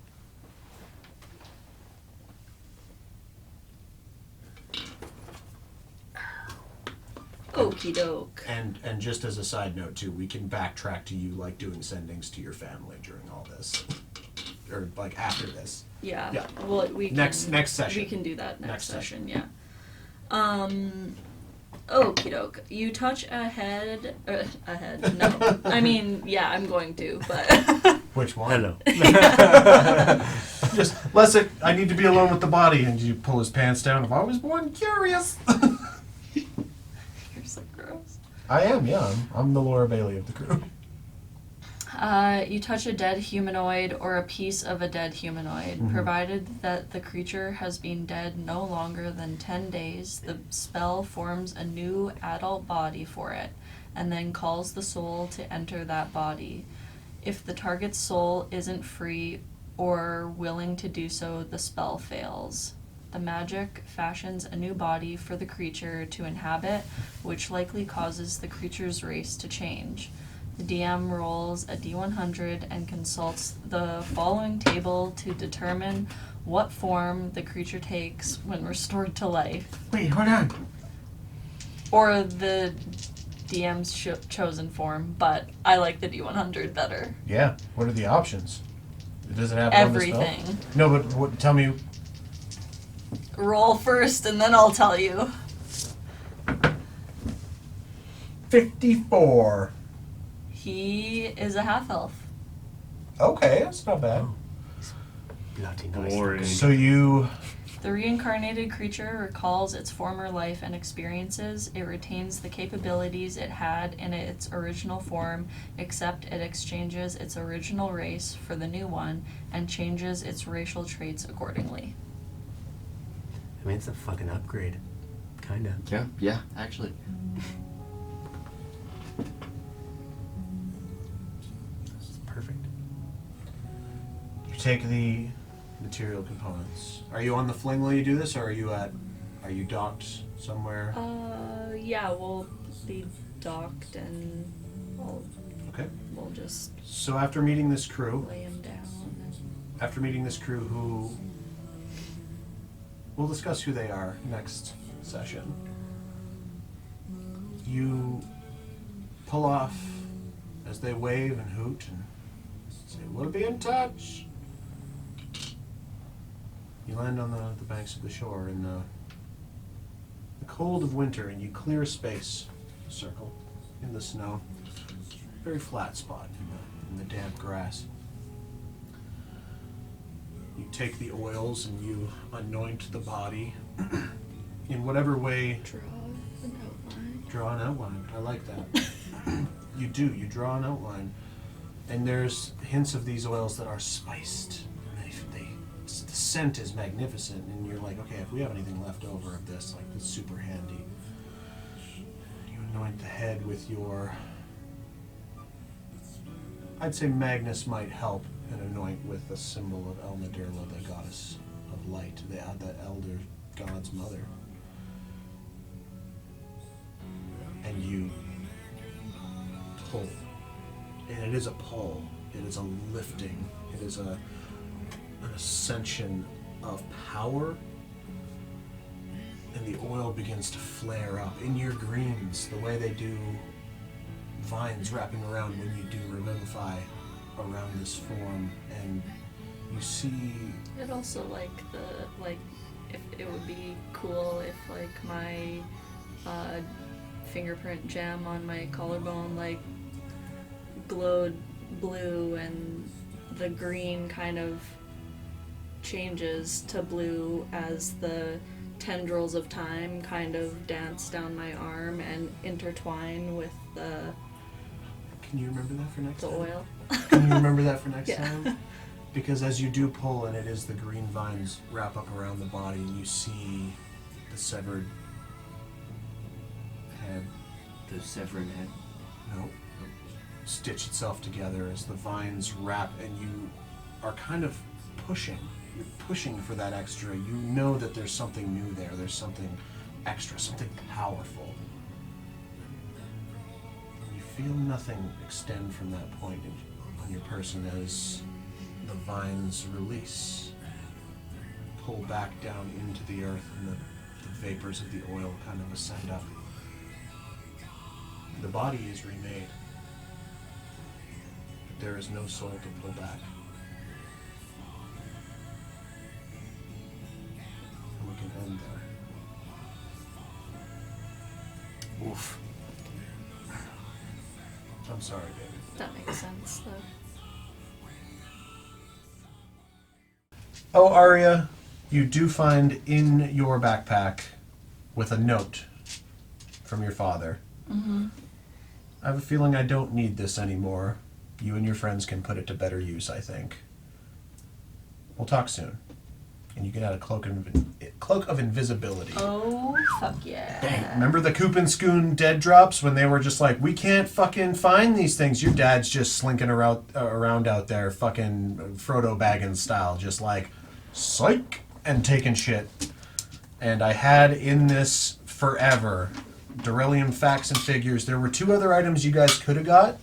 [SPEAKER 5] Okie doke.
[SPEAKER 3] And just as a side note too, we can backtrack to you like doing sendings to your family during all this, or like after this.
[SPEAKER 5] Yeah.
[SPEAKER 3] Yeah.
[SPEAKER 5] Well, we can,
[SPEAKER 3] Next session.
[SPEAKER 5] We can do that next
[SPEAKER 3] Next
[SPEAKER 5] session. Yeah. Okie doke. You touch ahead. Ahead. No. I mean, yeah, I'm going to, but.
[SPEAKER 3] Which one?
[SPEAKER 1] Hello.
[SPEAKER 3] Just listen. I need to be alone with the body, and you pull his pants down. If I was born curious.
[SPEAKER 5] You're so gross.
[SPEAKER 3] I am. Yeah, I'm the Laura Bailey of the crew.
[SPEAKER 5] You touch a dead humanoid or a piece of a dead humanoid.
[SPEAKER 3] Mhm.
[SPEAKER 5] Provided that the creature has been dead no longer than 10 days, the spell forms a new adult body for it, and then calls the soul to enter that body. If the target's soul isn't free or willing to do so, the spell fails. The magic fashions a new body for the creature to inhabit, which likely causes the creature's race to change. The DM rolls a D100 and consults the following table to determine what form the creature takes when restored to life.
[SPEAKER 3] Wait, hold on.
[SPEAKER 5] Or the DM's chosen form, but I like the D100 better.
[SPEAKER 3] Yeah. What are the options? Does it have on the spell?
[SPEAKER 5] Everything.
[SPEAKER 3] No, but what, tell me.
[SPEAKER 5] Roll first and then I'll tell you.
[SPEAKER 3] 54.
[SPEAKER 5] He is a half elf.
[SPEAKER 3] Okay, that's not bad.
[SPEAKER 1] Bloody nice.
[SPEAKER 8] Boring.
[SPEAKER 3] So you...
[SPEAKER 5] The reincarnated creature recalls its former life and experiences. It retains the capabilities it had in its original form, except it exchanges its original race for the new one and changes its racial traits accordingly.
[SPEAKER 1] I mean, it's a fucking upgrade. Kinda.
[SPEAKER 8] Yeah, actually.
[SPEAKER 1] It's perfect.
[SPEAKER 3] You take the material components. Are you on the fling while you do this, or are you docked somewhere?
[SPEAKER 5] Yeah, we'll be docked and
[SPEAKER 3] Okay.
[SPEAKER 5] we'll just
[SPEAKER 3] So after meeting this crew,
[SPEAKER 5] lay him down.
[SPEAKER 3] who... We'll discuss who they are next session. You pull off as they wave and hoot and say, "We'll be in touch." You land on the banks of the shore in the cold of winter, and you clear a space, a circle, in the snow. Very flat spot in the damp grass. You take the oils and you anoint the body in whatever way.
[SPEAKER 5] Draw an outline.
[SPEAKER 3] Draw an outline. I like that. You do. You draw an outline. And there's hints of these oils that are spiced. The scent is magnificent, and you're like, okay, if we have anything left over of this, like, it's super handy. You anoint the head with your... I'd say Magnus might help and anoint with the symbol of Derra, the goddess of light, the elder god's mother. And you pull. And it is a pull. It is a lifting. It is an ascension of power. And the oil begins to flare up in your greens, the way they do vines wrapping around when you do revivify around this form. And you see...
[SPEAKER 5] It also, if it would be cool if, my fingerprint gem on my collarbone, glowed blue and the green kind of changes to blue as the tendrils of time kind of dance down my arm and intertwine with the
[SPEAKER 3] Can you remember that for next time?
[SPEAKER 5] oil.
[SPEAKER 3] Can you remember that for next
[SPEAKER 5] Yeah.
[SPEAKER 3] time? Because as you do pull, and it is the green vines wrap up around the body, and you see the severed head,
[SPEAKER 8] The severed head.
[SPEAKER 3] stitch itself together as the vines wrap, and you are kind of pushing. You're pushing for that extra. You know that there's something new there. There's something extra, something powerful. You feel nothing extend from that point on your person as the vines release, pull back down into the earth, and the vapors of the oil kind of ascend up. The body is remade, but there is no soul to pull back. And we can end there. Oof. I'm sorry, baby.
[SPEAKER 5] That makes sense, though.
[SPEAKER 3] Oh, Arya, you do find in your backpack with a note from your father.
[SPEAKER 5] Mm-hmm.
[SPEAKER 3] I have a feeling I don't need this anymore. You and your friends can put it to better use, I think. We'll talk soon. And you get out a cloak of invisibility.
[SPEAKER 5] Oh, fuck yeah.
[SPEAKER 3] Dang, remember the Coop and Scoon dead drops when they were just like, we can't fucking find these things? Your dad's just slinking around out there, fucking Frodo Baggins style, just like, psych, and taking shit. And I had in this forever Derelium facts and figures. There were 2 other items you guys could have got,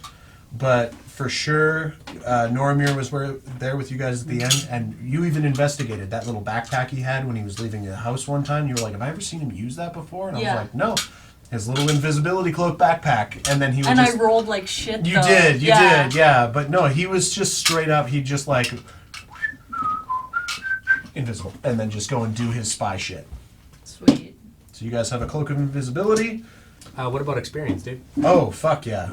[SPEAKER 3] but for sure, Noramir was there with you guys at the end, and you even investigated that little backpack he had when he was leaving the house one time. You were like, have I ever seen him use that before? And I was like, no. His little invisibility cloak backpack. And then he was
[SPEAKER 5] And I rolled like shit,
[SPEAKER 3] You
[SPEAKER 5] though.
[SPEAKER 3] did, yeah. But no, he was just straight up, he'd just like... invisible. And then just go and do his spy shit.
[SPEAKER 5] Sweet.
[SPEAKER 3] So you guys have a cloak of invisibility.
[SPEAKER 1] What about experience, dude?
[SPEAKER 3] Oh, fuck yeah.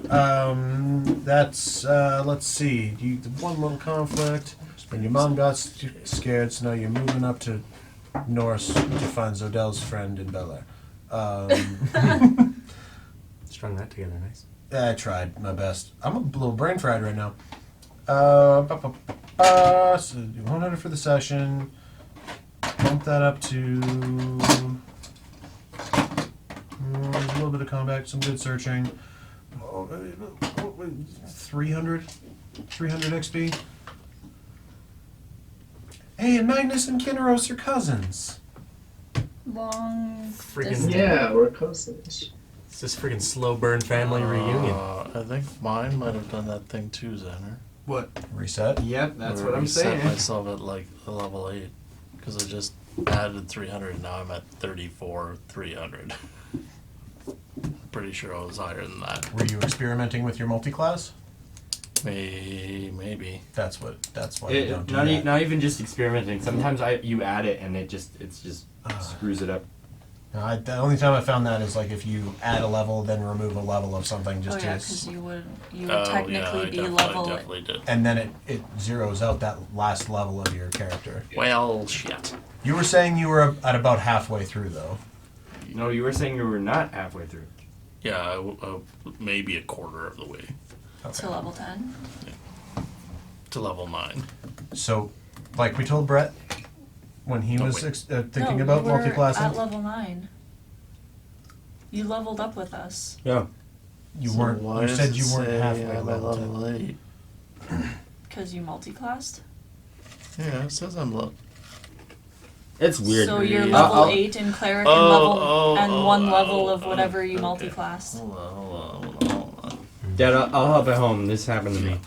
[SPEAKER 3] That's, let's see. You one little conflict, and your mom got scared, so now you're moving up to Norse to find Zodel's friend in Bel Air.
[SPEAKER 1] Strung that together nice.
[SPEAKER 3] I tried my best. I'm a little brain fried right now. So 100 for the session. Bump that up to... there's a little bit of combat, some good searching. 300 XP. Hey, and Magnus and Kinneros are cousins.
[SPEAKER 5] Long
[SPEAKER 1] Freaking
[SPEAKER 5] distance.
[SPEAKER 9] Yeah, we're cousins.
[SPEAKER 1] It's this freaking slow burn family reunion.
[SPEAKER 2] I think mine might have done that thing too, Xander.
[SPEAKER 10] What?
[SPEAKER 3] Reset.
[SPEAKER 10] Yep, that's
[SPEAKER 2] Where
[SPEAKER 10] what
[SPEAKER 2] I
[SPEAKER 10] I'm
[SPEAKER 2] reset
[SPEAKER 10] saying.
[SPEAKER 2] myself at like a level 8 because I just added 300 and now I'm at 300. Pretty sure I was higher than that.
[SPEAKER 3] Were you experimenting with your multi-class?
[SPEAKER 2] Maybe.
[SPEAKER 3] That's why you don't do that.
[SPEAKER 8] Not even just experimenting. Sometimes you add it and it just screws it up.
[SPEAKER 3] No, the only time I found that is like if you add a level, then remove a level of something just
[SPEAKER 5] Oh yeah,
[SPEAKER 3] to,
[SPEAKER 5] because you would
[SPEAKER 2] Oh,
[SPEAKER 5] technically
[SPEAKER 2] yeah, I
[SPEAKER 5] be
[SPEAKER 2] definitely,
[SPEAKER 5] level.
[SPEAKER 2] definitely did.
[SPEAKER 3] and then it zeroes out that last level of your character.
[SPEAKER 2] Well, shit.
[SPEAKER 3] You were saying you were at about halfway through, though.
[SPEAKER 8] No, you were saying you were not halfway through.
[SPEAKER 2] Yeah, maybe a quarter of the way
[SPEAKER 5] To level 10.
[SPEAKER 2] to level 9.
[SPEAKER 3] So, like we told Brett when he
[SPEAKER 2] No,
[SPEAKER 3] was
[SPEAKER 2] wait.
[SPEAKER 3] thinking
[SPEAKER 5] no,
[SPEAKER 3] about
[SPEAKER 5] you were
[SPEAKER 3] multi-classing,
[SPEAKER 5] at level 9. You leveled up with us.
[SPEAKER 8] Yeah.
[SPEAKER 3] you
[SPEAKER 2] So
[SPEAKER 3] weren't.
[SPEAKER 2] why
[SPEAKER 3] You
[SPEAKER 2] does
[SPEAKER 3] said
[SPEAKER 2] it
[SPEAKER 3] you weren't
[SPEAKER 2] say
[SPEAKER 3] halfway to
[SPEAKER 2] I'm at
[SPEAKER 3] level 10.
[SPEAKER 2] level 8?
[SPEAKER 5] Because you multi-classed.
[SPEAKER 2] Yeah, it says I'm level.
[SPEAKER 8] It's weird.
[SPEAKER 5] So you're
[SPEAKER 2] Really?
[SPEAKER 5] level
[SPEAKER 8] I'll-
[SPEAKER 5] 8 in cleric
[SPEAKER 2] Oh,
[SPEAKER 5] and one level of
[SPEAKER 2] oh,
[SPEAKER 5] whatever you
[SPEAKER 2] okay.
[SPEAKER 5] multi-classed.
[SPEAKER 2] Hold on.
[SPEAKER 8] Dad, I'll help at home. This happened to me.